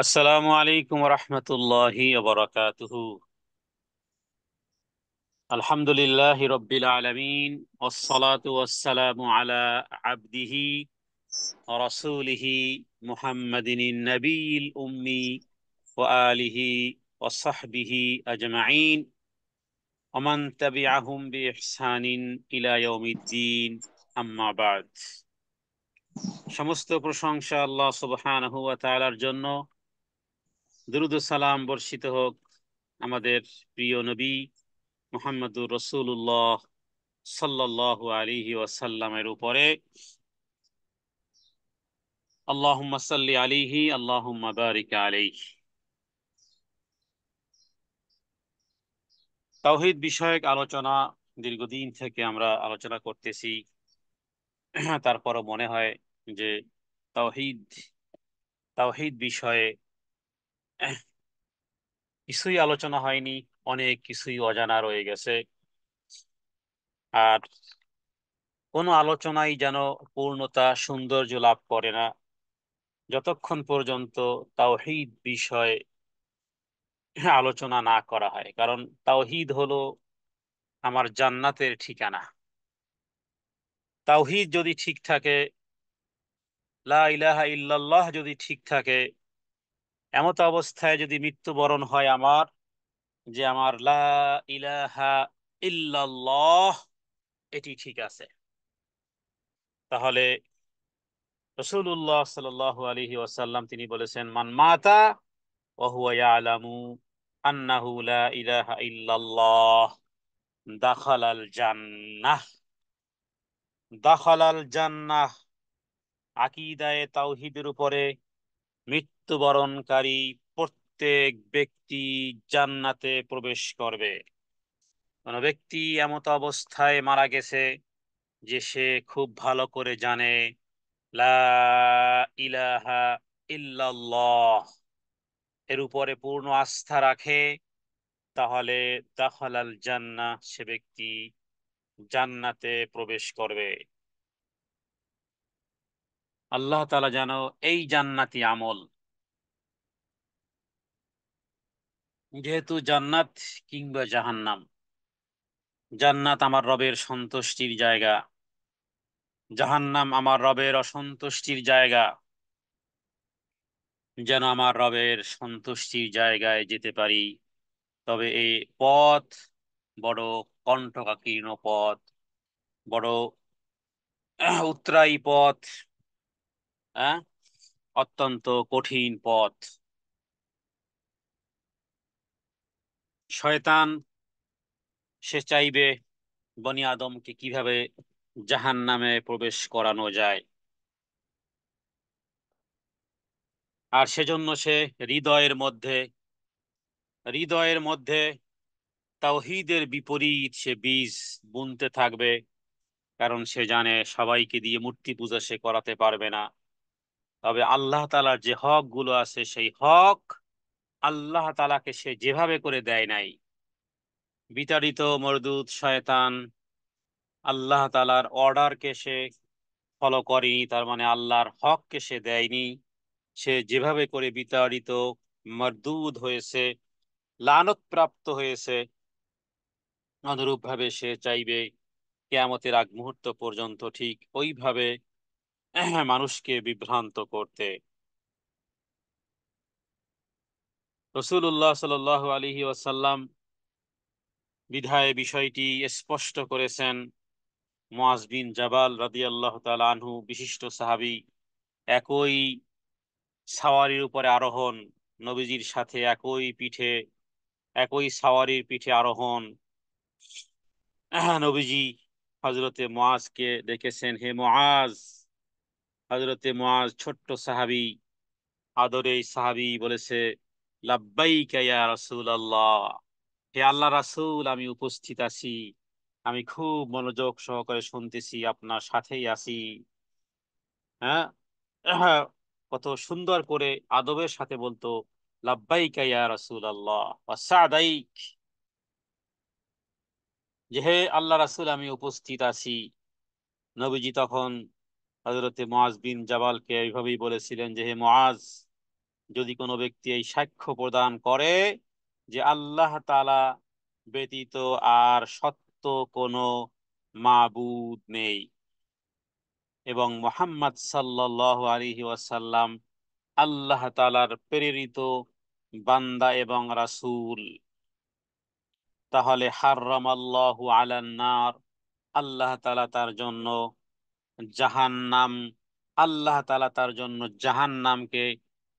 আসসালামু আলাইকুম রহমতুল্লাহি ওবরাকাতুহু। আলহামদুলিল্লাহি রব্বিল আলামিন ওয়াসসালাতু ওয়াসসালামু আলা আবদিহি ওয়া রাসূলিহি মুহাম্মাদিনিন নাবিয়্যিল উম্মি ওয়া আলিহি ওয়া সাহবিহি আজমাইন ওয়া মান তাবিআহুম বিইহসানিন ইলা ইয়াউমিদ্দিন, আম্মা বা'দ। সমস্ত প্রশংসা আল্লাহ সুবহানাহু ওয়া তাআলার জন্য। দুরূদ ও সালাম বর্ষিত হোক আমাদের প্রিয় নবী মুহাম্মদুর রসুল্লাহ সাল্লাল্লাহু আলাইহি ওয়াসাল্লামের উপরে। আল্লাহুম্মা সাল্লি আলাইহি আল্লাহুম্মা বারিক আলাইহি। তাওহীদ বিষয়ক আলোচনা দীর্ঘদিন থেকে আমরা আলোচনা করতেছি। তারপরও মনে হয় যে তাওহীদ তাওহীদ বিষয়ে কিছুই আলোচনা হয়নি, অনেক কিছুই অজানা রয়ে গেছে। আর কোনো আলোচনাই যেন পূর্ণতা সৌন্দর্য লাভ করে না যতক্ষণ পর্যন্ত তাওহীদ বিষয়ে আলোচনা না করা হয়। কারণ তাওহীদ হলো আমার জান্নাতের ঠিকানা। তাওহীদ যদি ঠিক থাকে, লা ইলাহা ইল্লাল্লাহ যদি ঠিক থাকে, এমত অবস্থায় যদি মৃত্যুবরণ হয় আমার, যে আমার লা ইলাহা ইল্লাল্লাহ এটি ঠিক আছে, তাহলে রাসূলুল্লাহ সাল্লাল্লাহু আলাইহি ওয়াসাল্লাম তিনি বলেছেন, মান মাতা ওয়া হুয়া ইয়ালামু আন্নাহু লা ইলাহা ইল্লাল্লাহ দাখালাল জান্নাহ। দাখালাল জান্নাহ, আকীদায়ে তাওহীদের উপরে মৃত্যুবরণকারী প্রত্যেক ব্যক্তি জান্নাতে প্রবেশ করবে। কোন ব্যক্তি এমত অবস্থায় মারা গেছে যে সে খুব ভালো করে জানে লা ইলাহা ইল্লাল্লাহ, এর উপরে পূর্ণ আস্থা রাখে, তাহলে দাখালাল জান্নাহ, সে ব্যক্তি জান্নাতে প্রবেশ করবে। আল্লাহ তাআলা যেন এই জান্নাতি আমল, যেহেতু জান্নাত কিংবা জাহান্নাম, জান্নাত আমার রবের সন্তুষ্টির জায়গা, জাহান্নাম আমার রবের অসন্তুষ্টির জায়গা, যেন আমার রবের সন্তুষ্টির জায়গায় যেতে পারি। তবে এই পথ বড় কণ্টকাকীর্ণ পথ, বড় উতরাই পথ, হ্যাঁ, অত্যন্ত কঠিন পথ। শয়তান সে চাইবে বনি আদমকে কিভাবে জাহান্নামে প্রবেশ করানো যায়, আর সেজন্য সে হৃদয়ের মধ্যে হৃদয়ের মধ্যে তাওহীদের বিপরীত সে বীজ বুনতে থাকবে। কারণ সে জানে সবাইকে দিয়ে মূর্তি পূজা সে করাতে পারবে না। তবে আল্লাহ তাআলার যে হক গুলো আছে, সেই হক আল্লাহ তাআলাকে সে যেভাবে করে দেয় নাই, বিতাড়িত মরদুদ শয়তান আল্লাহ তাআলার অর্ডারকে সে ফলো করেনি, তার মানে আল্লাহর হককে সে দেয়নি। সে যেভাবে করে বিতাড়িত মরদুদ হয়েছে, লানত প্রাপ্ত হয়েছে, অনুরূপ ভাবে সে চাইবে কিয়ামতের আগ মুহূর্ত পর্যন্ত ঠিক ওইভাবে মানুষকে বিভ্রান্ত করতে। রাসূলুল্লাহ সাল্লাল্লাহু আলাইহি ওয়াসাল্লাম বিধায় বিষয়টি স্পষ্ট করেছেন। মুআজ বিন জাবাল রাদিয়াল্লাহু তাআলা আনহু, বিশিষ্ট সাহাবী, একই সাওয়ারির উপরে আরোহণ, নবীজির সাথে একই পিঠে, একই সাওয়ারির পিঠে আরোহণ। নবীজি হযরতে মুআজকে ডেকেছেন, হে মুআজ। হযরতে মুআজ ছোট্ট সাহাবী, আদরে সাহাবী, বলেছে, লাব্বাইকা ইয়া রাসূলুল্লাহ, হে আল্লাহ রাসূল, আমি উপস্থিত আছি, আমি খুব মনোযোগ সহকারে শুনতেছি, আপনার সাথেই আছি। হ্যাঁ, কত সুন্দর করে আদবের সাথে বলতো, লাব্বাইকা ইয়া রাসূলুল্লাহ ওয়া সাদাইক, যে হে আল্লাহ রাসূল আমি উপস্থিত আছি। নবীজি তখন হযরতে মুআজ বিন জাবালকে এইভাবেই বলেছিলেন যে, হে মুআজ, যদি কোনো ব্যক্তি এই সাক্ষ্য প্রদান করে যে আল্লাহ তাআলা ব্যতীত আর সত্য কোনো মাবুদ নেই এবং মুহাম্মদ সাল্লাল্লাহু আলাইহি ওয়াসাল্লাম আল্লাহ তাআলার প্রেরিত বান্দা এবং রাসূল, তাহলে হাররামাল্লাহু আলান নার, আল্লাহ তাআলা তার জন্য জাহান্নাম আল্লাহ তাআলা তার জন্য জাহান্নামকে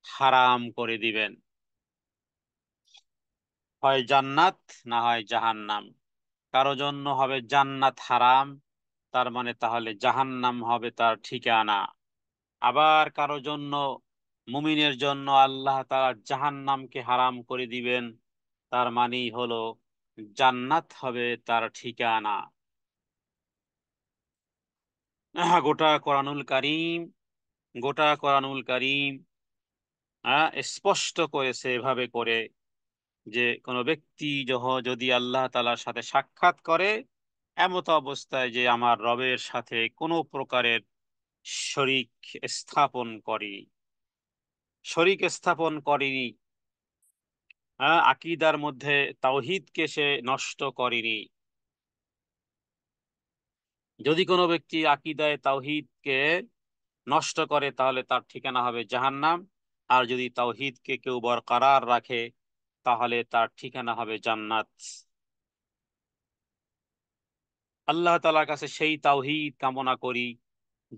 হারাম করে দিবেন। হয় জান্নাত না হয় জাহান্নাম। কারো জন্য হবে জান্নাত হারাম, তার মানে তাহলে জাহান্নাম হবে তার ঠিকানা। আবার কারো জন্য, মুমিনের জন্য আল্লাহ তাআলা জাহান্নামকে হারাম করে দিবেন, তার মানেই হলো জান্নাত হবে তার ঠিকানা। গোটা কোরআনুল কারীম স্পষ্ট করেছে এভাবে করে যে কোনো ব্যক্তি যদি আল্লাহ তাআলার সাথে সাক্ষাৎ করে এমত অবস্থায় যে আমার রবের সাথে কোনো প্রকারের শরিক শরিক স্থাপন করেনি, আকীদার মধ্যে তাওহীদকে সে নষ্ট করেনি। যদি কোনো ব্যক্তি আকীদায় তাওহীদকে নষ্ট করে তাহলে তার ঠিকানা হবে জাহান্নাম, আর যদি তাওহীদকে কেউ বরকরার রাখে তাহলে তার ঠিকানা হবে জান্নাত। আল্লাহ তাআলার কাছে সেই তাওহীদ কামনা করি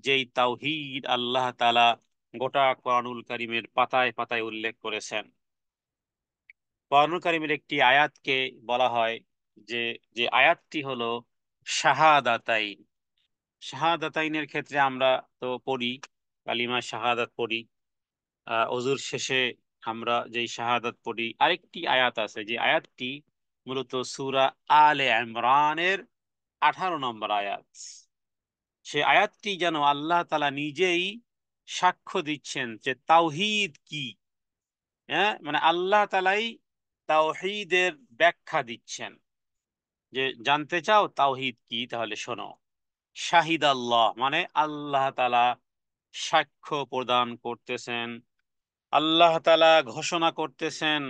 যেই তাওহীদ আল্লাহ তাআলা গোটা কোরআনুল কারীমের পাতায় পাতায় উল্লেখ করেছেন। কোরআনুল কারীমের একটি আয়াতকে বলা হয় যে যে আয়াতটি হলো শাহাদাতাইন। শাহাদাতাইনের ক্ষেত্রে আমরা তো পড়ি, কালিমা শাহাদাত পড়ি, অজুর শেষে আমরা যেই শাহাদাত পড়ি। আরেকটি আয়াত আছে যে আয়াতটি মূলত সূরা আলে ইমরানের 18 নম্বর আয়াত। সে আয়াতটি যেন আল্লাহ তাআলা নিজেই সাক্ষ্য দিচ্ছেন যে তাওহীদ কি। মানে আল্লাহ তাআলাই তাওহীদের ব্যাখ্যা দিচ্ছেন যে জানতে চাও তাওহীদ কি, তাহলে শোনো। শাহিদ আল্লাহ মানে আল্লাহ তাআলা সাক্ষ্য প্রদান করতেছেন, আল্লাহ তাআলা ঘোষণা করতেছেন,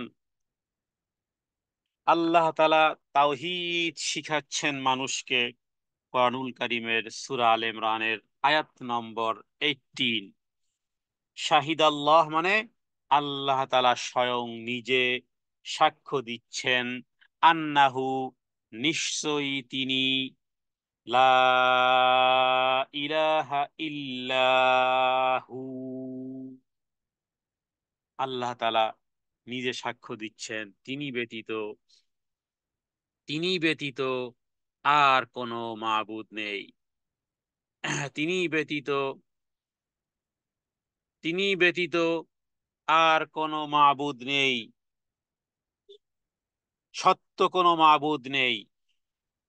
আল্লাহ তাআলা তাওহীদ শিখাচ্ছেন মানুষকে। কোরআনুল কারীমের সূরা আলে ইমরানের আয়াত নম্বর 18। শাহিদ আল্লাহ মানে আল্লাহ তাআলা স্বয়ং নিজে সাক্ষ্য দিচ্ছেন, আন্নাহু নিশ্চয়ই তিনি, লা ইলাহা ইল্লাহু, আল্লাহ তাআলা নিজে সাক্ষ্য দিচ্ছেন তিনি ব্যতীত আর কোনো মাবুদ নেই। তিনি ব্যতীত তিনি ব্যতীত আর কোনো মাবুদ নেই, সত্য কোনো মাবুদ নেই।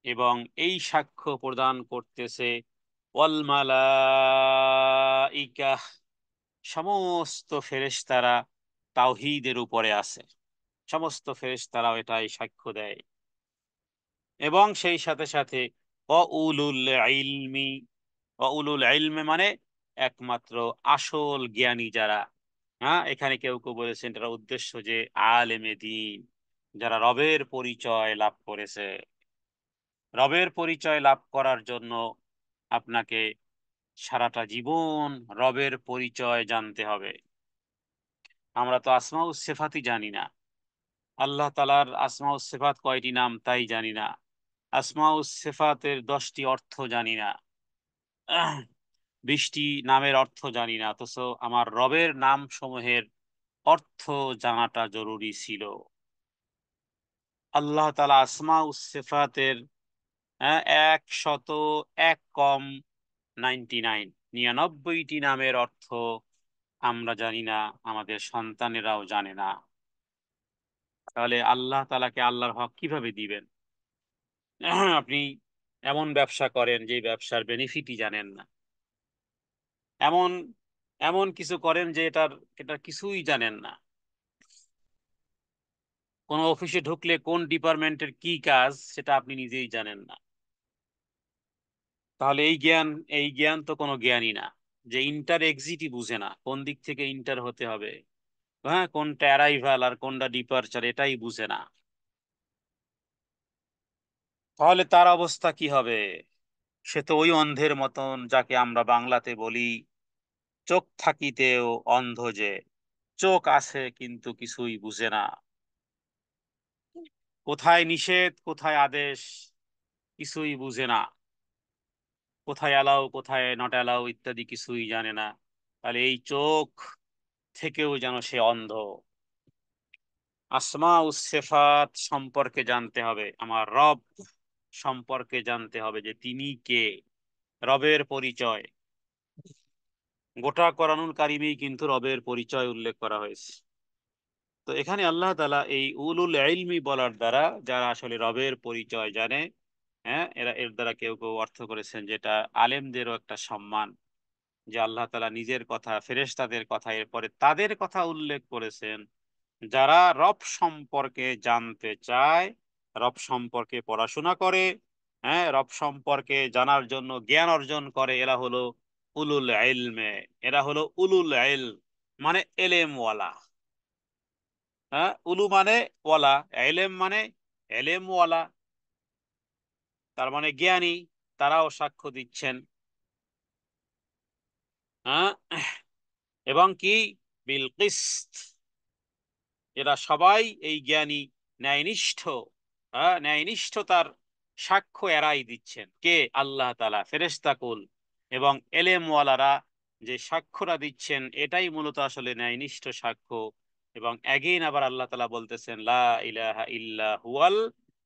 এবং এই সাক্ষ্য প্রদান করতেছে ওয়াল মালাইকা, সমস্ত ফেরেশতারা তাওহীদের উপরে আছে, সমস্ত ফেরেশতারাও এটাই সাক্ষ্য দেয়। এবং সেই সাথে সাথে উলুল ইলমি, উলুল ইলমি মানে একমাত্র আসল জ্ঞানী যারা। এখানে কেউ কেউ বলেছেন এটার উদ্দেশ্য যে আলেমে দ্বীন, যারা রবের পরিচয় লাভ করেছে। রবের পরিচয় লাভ করার জন্য আপনাকে সারাটা জীবন রবের পরিচয় জানতে হবে। আমরা তো আসমাউস সিফাতই জানি না, আল্লাহ তাআলার আসমাউস সিফাত কয়টি নাম তাই জানি না, আসমাউস সিফাতের 10টি অর্থ জানি না, 20টি নামের অর্থ জানি না, অথচ আমার রবের নাম সমূহের অর্থ জানাটা জরুরি ছিল। আল্লাহ তাআলা আসমাউস সিফাতের 101 কম 99, 99টি নামের অর্থ আমরা জানি না, আমাদের সন্তানেরাও জানে না। তাহলে আল্লাহ তাআলাকে আল্লাহর হক কিভাবে দিবেন? আপনি এমন ব্যবসা করেন যে ব্যবসার বেনিফিটই জানেন না, এমন এমন কিছু করেন যে এটা কিছুই জানেন না। কোন অফিসে ঢুকলে কোন ডিপার্টমেন্টের কি কাজ সেটা আপনি নিজেই জানেন না। তাহলে এই জ্ঞান তো কোনো জ্ঞানই না। যে ইন্টার এক্সিটই বুঝে না, কোন দিক থেকে ইন্টার হতে হবে, হ্যাঁ, কোনটা অ্যারাইভাল আর কোনটা ডিপারচার এটাই বুঝে না। তাহলে তার অবস্থা কি হবে? সে তো ওই অন্ধের মতন, যাকে আমরা বাংলাতে বলি চোখ থাকিতেও অন্ধ, যে চোখ আছে কিন্তু কিছুই বুঝে না, কোথায় নিষেধ কোথায় আদেশ কিছুই বুঝে না, কোথায় অ্যালাউ কোথায় নট অ্যালাউ ইত্যাদি কিছুই জানে না। তাহলে এই চোখ থেকেও যেন সে অন্ধ। আসমা উস সিফাত সম্পর্কে জানতে হবে, আমার রব সম্পর্কে জানতে হবে যে তিনি কে, রবের পরিচয়। গোটা কোরআনুল কারিমেই কিন্তু রবের পরিচয় উল্লেখ করা হয়েছে। তো এখানে আল্লাহ তাআলা এই উলুল ইলমি বলার দ্বারা যারা আসলে রবের পরিচয় জানে, হ্যাঁ, এর দ্বারা কেউ কেউ অর্থ করেছেন যেটা আলেমদেরও একটা সম্মান, যে আল্লাহ তাআলা নিজের কথা, ফেরেশতাদের কথা, এরপরে তাদের কথা উল্লেখ করেছেন যারা রব সম্পর্কে জানতে চায়, রব সম্পর্কে পড়াশোনা করে, হ্যাঁ, রব সম্পর্কে জানার জন্য জ্ঞান অর্জন করে, এরা হলো উলুল ইলমে, এরা হলো উলুল ইলম, মানে এলেমওয়ালা। হ্যাঁ, উলু মানে ওয়ালা, এলেম মানে এলেমওয়ালা, তার মানে জ্ঞানী, তারাও সাক্ষ্য দিচ্ছেন। হ্যাঁ, এবং কি বিল কিসত, এরা সবাই এই জ্ঞানী ন্যায়নিষ্ঠ, হ্যাঁ, ন্যায়নিষ্ঠতার সাক্ষ্য এরাই দিচ্ছেন, কে? আল্লাহ তাআলা, ফেরেশতাকুল এবং এলেমওয়ালারা যে সাক্ষ্যরা দিচ্ছেন এটাই মূলত আসলে ন্যায়নিষ্ঠ সাক্ষ্য। এবং এগেইন আবার আল্লাহ তাআলা বলতেছেন লা ইলাহা ইল্লা হুয়াল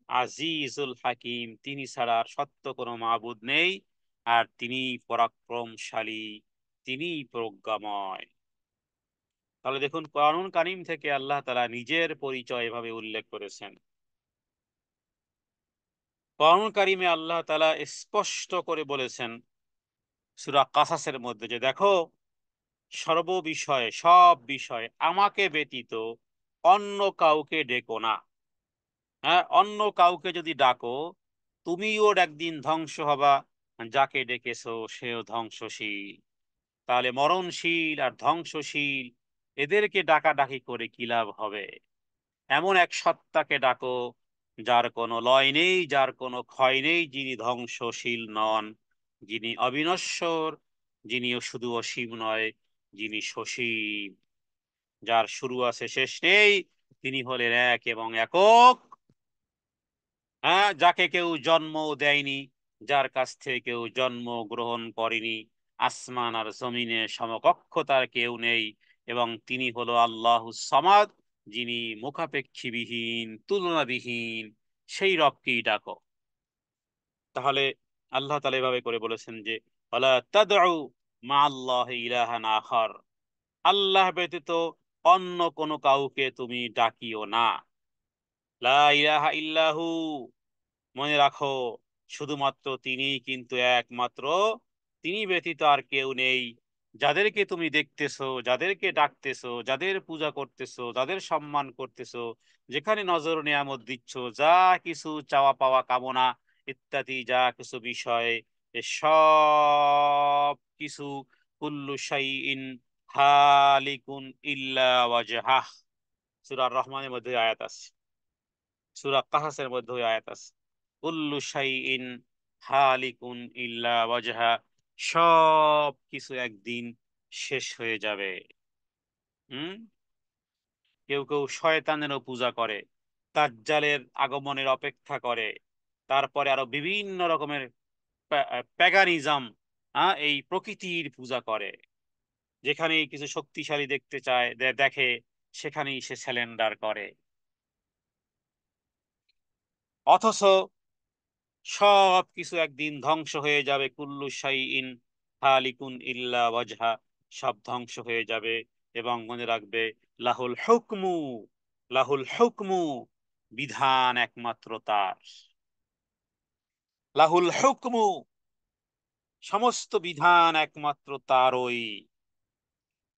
আজিজুল হাকিম, তিনি ছাড়া আর সত্য কোনো মাবুদ নেই, আর তিনি পরাক্রমশালী, তিনি প্রজ্ঞাময়। তাহলে দেখুন, কোরআনুল কারীম থেকে আল্লাহ তাআলা নিজের পরিচয় এভাবে উল্লেখ করেছেন। কোরআনুল কারীমে আল্লাহ তাআলা স্পষ্ট করে বলেছেন সূরা কাসাসের মধ্যে যে দেখো, সর্ববিষয়ে সব বিষয় আমাকে ব্যতীত অন্য কাউকে ডেকো না। হ্যাঁ, অন্য কাউকে যদি ডাকো তুমিও একদিন ধ্বংস হবা, যাকে ডেকেছো সেও ধ্বংসশীল। তাহলে মরণশীল আর ধ্বংসশীল এদেরকে ডাকাডাকি করে কি লাভ হবে? এমন এক সত্তাকে ডাকো যার কোনো লয় নেই, যার কোনো ক্ষয় নেই, যিনি ধ্বংসশীল নন, যিনি অবিনশ্বর, যিনি শুধু অসীম নয়, যিনি সসীম, যার শুরু আছে শেষ নেই, তিনি হলেন এক এবং একক। হ্যাঁ, যাকে কেউ জন্ম দেয়নি, যার কাছ থেকে কেউ জন্ম গ্রহণ করেনি, আসমান আর জমিনে সমকক্ষ তার কেউ নেই, এবং তিনি হলো আল্লাহুস সামাদ, যিনি মুখাপেক্ষীবিহীন, তুলনাবিহীন, সেই রবকেই ডাকো। তাহলে আল্লাহ তাআলা এভাবে করে বলেছেন যে ওয়ালা তাদউ মা আল্লাহি ইলাহান আখার, আল্লাহ ব্যতীত অন্য কোনো কাউকে তুমি ডাকিও না। লা ইলাহা ইল্লাহু, মনে রাখো শুধুমাত্র তিনিই কিন্তু একমাত্র, তিনি ব্যতীত আর কেউ নেই। যাদেরকে তুমি দেখতেছো, যাদেরকে ডাকতেছো, যাদের পূজা করতেছো, যাদের সম্মান করতেছো, যেখানে নজর নেয়ামত দিচ্ছ, যা কিছু চাওয়া পাওয়া কামনা ইত্যাদি যা কিছু বিষয়, এ সব কিছু কুল্লু শাইইন হালিকুন ইল্লা ওয়াজহাহ, সূরা রহমানের মধ্যে আয়াত আছে, সূরা কাহাসের মধ্যে ওই আয়াত আছে, কুল্লু শাইইন হালিকুন ইল্লা ওয়াজহা, সব কিছু একদিন শেষ হয়ে যাবে। হুম, কেউ কেউ শয়তানেরও পূজা করে, দাজ্জালের আগমনের অপেক্ষা করে, তারপরে আরো বিভিন্ন রকমের প্যাগানিজম, এই প্রকৃতির পূজা করে, যেখানেই কিছু শক্তিশালী দেখতে চায় দেখে, সেখানেই সে স্যালেন্ডার করে। অথচ সব কিছু একদিন ধ্বংস হয়ে যাবে, কুল্লু শাইইন হালিকুন ইল্লা ওয়াজহা, সব ধ্বংস হয়ে যাবে। এবং মনে রাখবে লাহুল হুকমু, লাহুল হুকমু, বিধান একমাত্র তার, লাহুল হুকমু, সমস্ত বিধান একমাত্র তারই,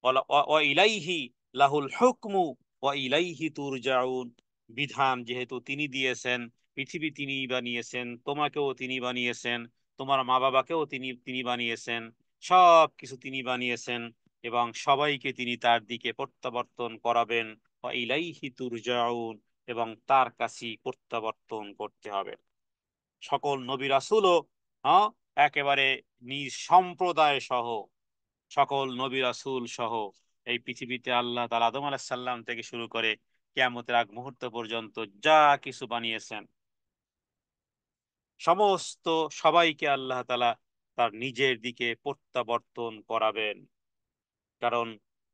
ওয়া ইলাইহি লাহুল হুকমু ওয়া ইলাইহি তুরজাউন, বিধান যেহেতু তিনি দিয়েছেন, পৃথিবী তিনি বানিয়েছেন, তোমাকেও তিনি বানিয়েছেন, তোমার মা বাবাকেও তিনি তিনি বানিয়েছেন, সব কিছু তিনি বানিয়েছেন, এবং সবাইকে তিনি তার দিকে প্রত্যাবর্তন করাবেন। ওয়া ইলাইহি তুরজাউন, এবং তার কাছেই প্রত্যাবর্তন করতে হবে। সকল নবী রাসূলও হ্যাঁ একেবারে নিজ সম্প্রদায় সহ, সকল নবী রাসূল সহ এই পৃথিবীতে আল্লাহ তাআলা আদম আলাইহিস সালাম থেকে শুরু করে কিয়ামতের আগ মুহূর্ত পর্যন্ত যা কিছু বানিয়েছেন, সমস্ত সবাইকে আল্লাহ তাআলা তার নিজের দিকে প্রত্যাবর্তন করাবেন। কারণ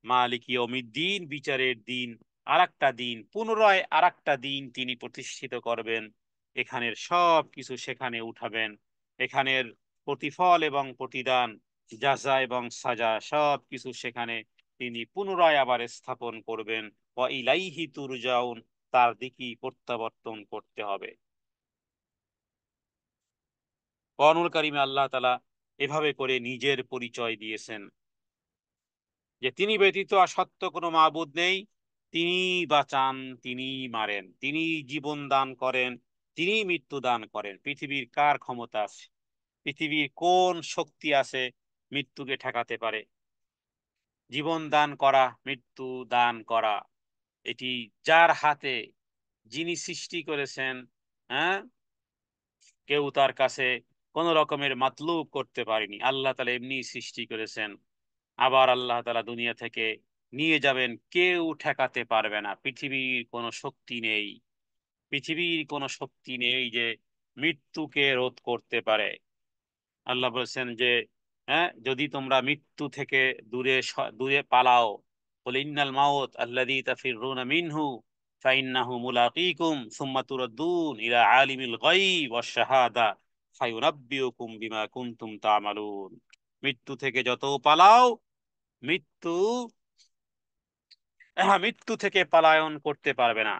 মালিক ইয়াউমিদ্দিন, বিচারের দিন, আরেকটা দিন, পুনরায় আরেকটা দিন তিনি প্রতিষ্ঠিত করবেন। এখানের সব কিছু সেখানে উঠাবেন। এখানের প্রতিফল এবং প্রতিদান, জাযা এবং সাজা সব কিছু সেখানে তিনি পুনরায় আবার স্থাপন করবেন। ওয়া ইলাইহি তুরজাউন, তার দিকেই প্রত্যাবর্তন করতে হবে। কোরআনুল কারীমে আল্লাহ তাআলা এভাবে করে নিজের পরিচয় দিয়েছেন যে তিনি ব্যতীত আর সত্য কোনো মাবুদ নেই। তিনি বাঁচান, তিনি মারেন, তিনি জীবন দান করেন, তিনি মৃত্যু দান করেন। পৃথিবীর কার ক্ষমতা আছে, পৃথিবীর কোন শক্তি আছে মৃত্যুকে ঠেকাতে পারে? জীবন দান করা, মৃত্যু দান করা, এটি যার হাতে, যিনি সৃষ্টি করেছেন। হ্যাঁ, কেউ তার কাছে কোন রকমের মাতলুব করতে পারেনি। আল্লাহ তাআলা এমনি সৃষ্টি করেছেন। আবার আল্লাহ তাআলা দুনিয়া থেকে নিয়ে যাবেন, কেউ ঠেকাতে পারবে না। পৃথিবীর কোনো শক্তি নেই, পৃথিবীর কোনো শক্তি নেই যে মৃত্যুকে রোধ করতে পারে। আল্লাহ বলছেন যে হ্যাঁ, যদি তোমরা মৃত্যু থেকে দূরে দূরে পালাও, বলে ইন্নাল মাউত আল্লাযী তাফিররুনা মিনহু ফাইন্নাহু মুলাকীকুম সুম্মা তুরাদ্দুন ইলা আলিমিল গায়ব ওয়াশ শাহাদা ফায়ুনাব্বিউকুম বিমা কুনতুম তা'মালুন। মৃত্যু থেকে যত পালাও, মৃত্যু মৃত্যু থেকে পলায়ন করতে পারবে না।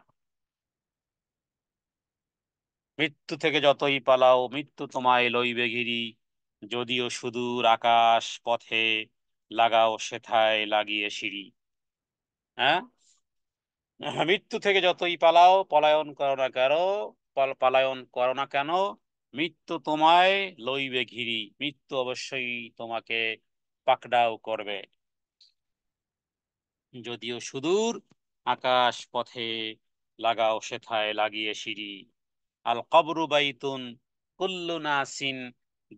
মৃত্যু থেকে যতই পালাও, মৃত্যু তোমায় লইবে ঘিরি, যদিও সুদূর আকাশ পথে লাগাও সেথায় লাগিয়ে সিঁড়ি। হ্যাঁ, মৃত্যু থেকে যতই পালাও, পলায়ন করো না কেন, পলায়ন করো না কেন, মৃত্যু তোমায় লইবে ঘিরি, মৃত্যু অবশ্যই তোমাকে পাকড়াও করবে। যদিও সুদূর আকাশ পথে লাগাও সেথায় লাগিয়ে সিঁড়ি। আল কবরু বাইতুন কুল্লু নাসিন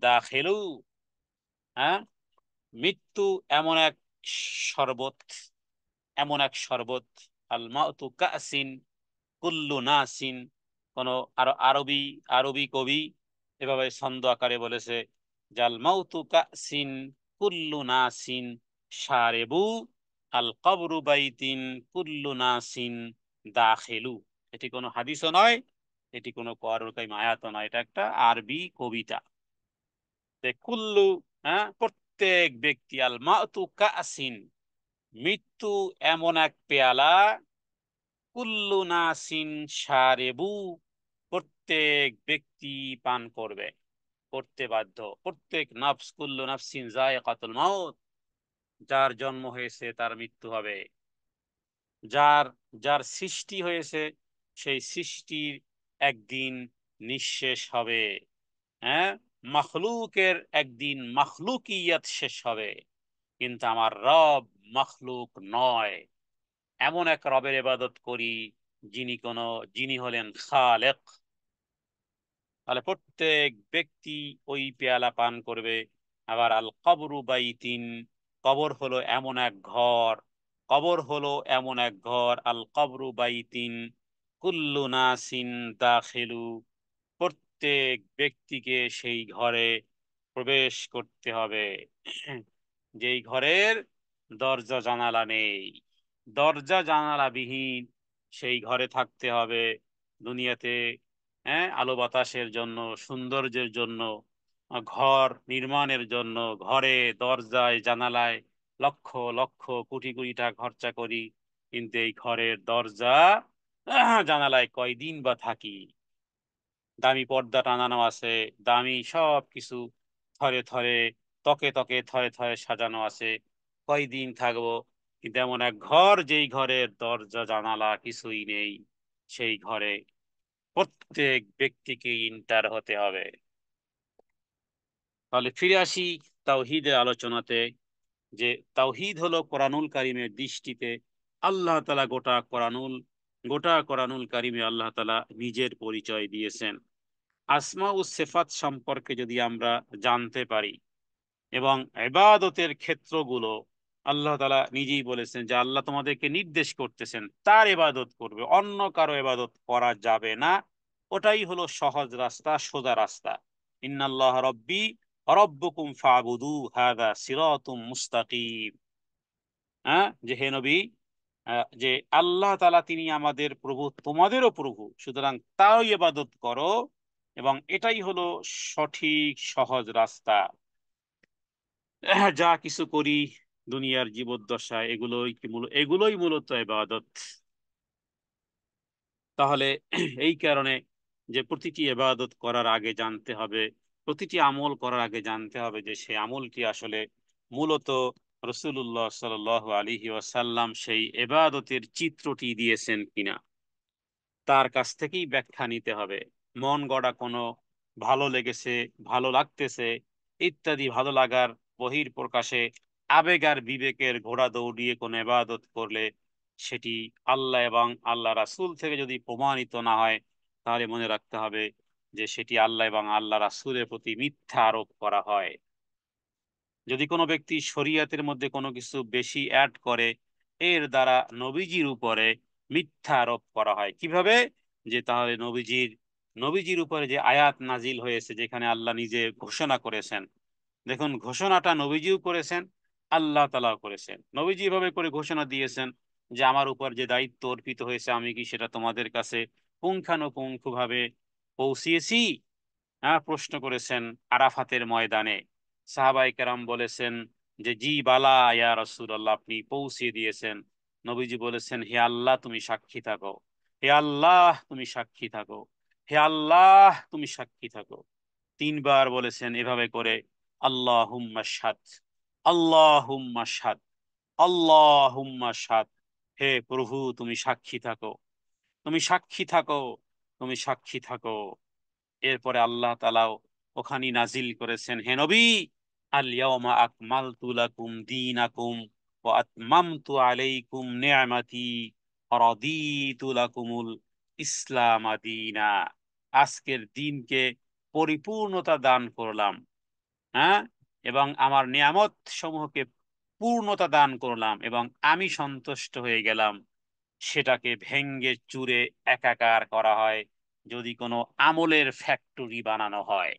দাখিলু। হ্যাঁ, মৃত্যু এমন এক শরবত, এমন এক শরবত। আল মাউতু কাসিন কুল্লু নাসিন। কোন আরবি আরবি কবি এভাবে ছন্দ আকারে বলেছে, জাল মাউতু কাসিন কুল্লু নাসিন শারেবু আল কবরু বাইতিন কুল্লু নাসিন দাখিলু। এটি কোনো হাদিসও নয়, এটি কোনো কোরআনুল আয়াতও নয়, এটা একটা আরবি কবিতা। কুল্লু, হ্যাঁ, প্রত্যেক ব্যক্তি, আল মাউতু কাসিন, মৃত্যু এমন এক পেয়ালা, কুল্লু নাসিন শারেবু, প্রত্যেক ব্যক্তি পান করবে, করতে বাধ্য। প্রত্যেক নফস, কুল্লু নাফসিন যায়কাতুল মাউত, যার জন্ম হয়েছে তার মৃত্যু হবে। যার যার সৃষ্টি হয়েছে সেই সৃষ্টির একদিন নিঃশেষ হবে। হ্যাঁ, মখলুকের একদিন মখলুকিয়ত শেষ হবে, কিন্তু আমার রব মখলুক নয়। এমন এক রবের ইবাদত করি যিনি হলেন খালেক। তাহলে প্রত্যেক ব্যক্তি ওই পেয়ালা পান করবে। আবার আল কবরু বাইতিন, কবর হলো এমন এক ঘর, কবর হলো এমন এক ঘর, আল কবরু বাইতিন কুল্লু নাসিন দাখিলু, প্রত্যেক ব্যক্তিকে সেই ঘরে প্রবেশ করতে হবে। যেই ঘরের দরজা জানালা নেই, দরজা জানালা বিহীন সেই ঘরে থাকতে হবে। দুনিয়াতে হ্যাঁ, আলো বাতাসের জন্য, সৌন্দর্যের জন্য, ঘর নির্মাণের জন্য ঘরে দরজায় জানালায় লক্ষ লক্ষ কোটি কোটি টাকা খরচা করি, কিন্তু এই ঘরের দরজা জানালায় কয়দিন বা থাকি? দামি পর্দা টানানো আছে, দামি সব কিছু থরে থরে, তকে তকে থরে থরে সাজানো আছে, কয়দিন থাকবো? কিন্তু এমন এক ঘর, যেই ঘরের দরজা জানালা কিছুই নেই, সেই ঘরে প্রত্যেক ব্যক্তিকে ইন্টার হতে হবে। তাহলে ফিরে আসি তাওহীদের আলোচনাতে। যে তাওহীদ হলো কোরআনুল কারিমের দৃষ্টিতে আল্লাহ তাআলা গোটা কোরআনুল কারিমে আল্লাহ তাআলা নিজের পরিচয় দিয়েছেন। আসমা ও সিফাত সম্পর্কে যদি আমরা জানতে পারি এবং ইবাদতের ক্ষেত্রগুলো আল্লাহ তাআলা নিজেই বলেছেন যে আল্লাহ তোমাদেরকে নির্দেশ করতেছেন তার ইবাদত করবে, অন্য কারো ইবাদত করা যাবে না। ওটাই হলো সহজ রাস্তা, সোজা রাস্তা। ইন্নাল্লাহ রাব্বি ওয়া রাব্বুকুম ফাবুদু হাযা সিরাতুম মুস্তাকিম। হ্যাঁ, যে হে নবী, যে আল্লাহ তাআলা তিনি আমাদের প্রভু, তোমাদেরও প্রভু, সুতরাং তারই ইবাদত করো, এবং এটাই হলো সঠিক সহজ রাস্তা। যা কিছু করি দুনিয়ার জীবদ্দশায় এগুলোই মূলত ইবাদত। তাহলে এই কারণে যে প্রতিটি ইবাদত করার আগে জানতে হবে, প্রতিটি আমল করার আগে জানতে হবে যে সেই আমলটি আসলে মূলত রাসূলুল্লাহ সাল্লাল্লাহু আলাইহি ওয়াসাল্লাম সেই ইবাদতের চিত্রটি দিয়েছেন কিনা, তার কাছ থেকেই ব্যাখ্যা নিতে হবে। মন গড়া কোনো ভালো লেগেছে, ভালো লাগতেছে ইত্যাদি ভালো লাগার বহির প্রকাশে আবেগ আর বিবেকের ঘোড়া দৌড়িয়ে কোনো ইবাদত করলে সেটি আল্লাহ এবং আল্লাহ রাসূল থেকে যদি প্রমাণিত না হয়, তাহলে মনে রাখতে হবে যে সেটি আল্লাহ এবং আল্লাহ রাসূলের প্রতি মিথ্যা আরোপ করা হয়। যদি কোনো ব্যক্তি শরীয়তের মধ্যে কোনো কিছু বেশি অ্যাড করে, এর দ্বারা নবীজির উপরে মিথ্যা আরোপ করা হয়। কিভাবে? যে তাহলে নবীজির উপরে যে আয়াত নাজিল হয়েছে যেখানে আল্লাহ নিজে ঘোষণা করেছেন, দেখুন ঘোষণাটা নবীজিও করেছেন, আল্লাহ তাআলাও করেছেন। নবীজি এভাবে করে ঘোষণা দিয়েছেন যে আমার উপর যে দায়িত্ব অর্পিত হয়েছে আমি কি সেটা তোমাদের কাছে পুঙ্খানুপুঙ্খভাবে পৌঁছিয়েছি? হ্যাঁ, প্রশ্ন করেছেন আরাফাতের ময়দানে। সাহাবায়ে কেরাম বলেছেন যে জি বালা ইয়া রাসূলুল্লাহ, আপনি পৌঁছে দিয়েছেন। নবীজি বলেছেন হে আল্লাহ তুমি সাক্ষী থাকো, হে আল্লাহ তুমি সাক্ষী থাকো, হে আল্লাহ তুমি সাক্ষী থাকো। তিনবার বলেছেন এভাবে করে, আল্লাহুম্মা শাহাদ, আল্লাহুম্মা শাহাদ, আল্লাহুম্মা শাহাদ। হে প্রভু তুমি সাক্ষী থাকো, তুমি সাক্ষী থাকো, তুমি সাক্ষী থাকো। এরপরে আল্লাহ তাআলাও ওখানে নাজিল করেছেন হে নবী, আল ইয়াউমা আকমালতু লাকুম দীনাকুম ওয়া আতমামতু আলাইকুম নি'মাতি ওয়া রাদিতু লাকুমুল ইসলাম দীনা। আজকের দিনকে পরিপূর্ণতা দান করলাম, হ্যাঁ, এবং আমার নিয়ামত সমূহকে পূর্ণতা দান করলাম এবং আমি সন্তুষ্ট হয়ে গেলাম। সেটাকে ভেঙ্গে চুরে একাকার করা হয় যদি কোনো আমলের ফ্যাক্টরি বানানো হয়।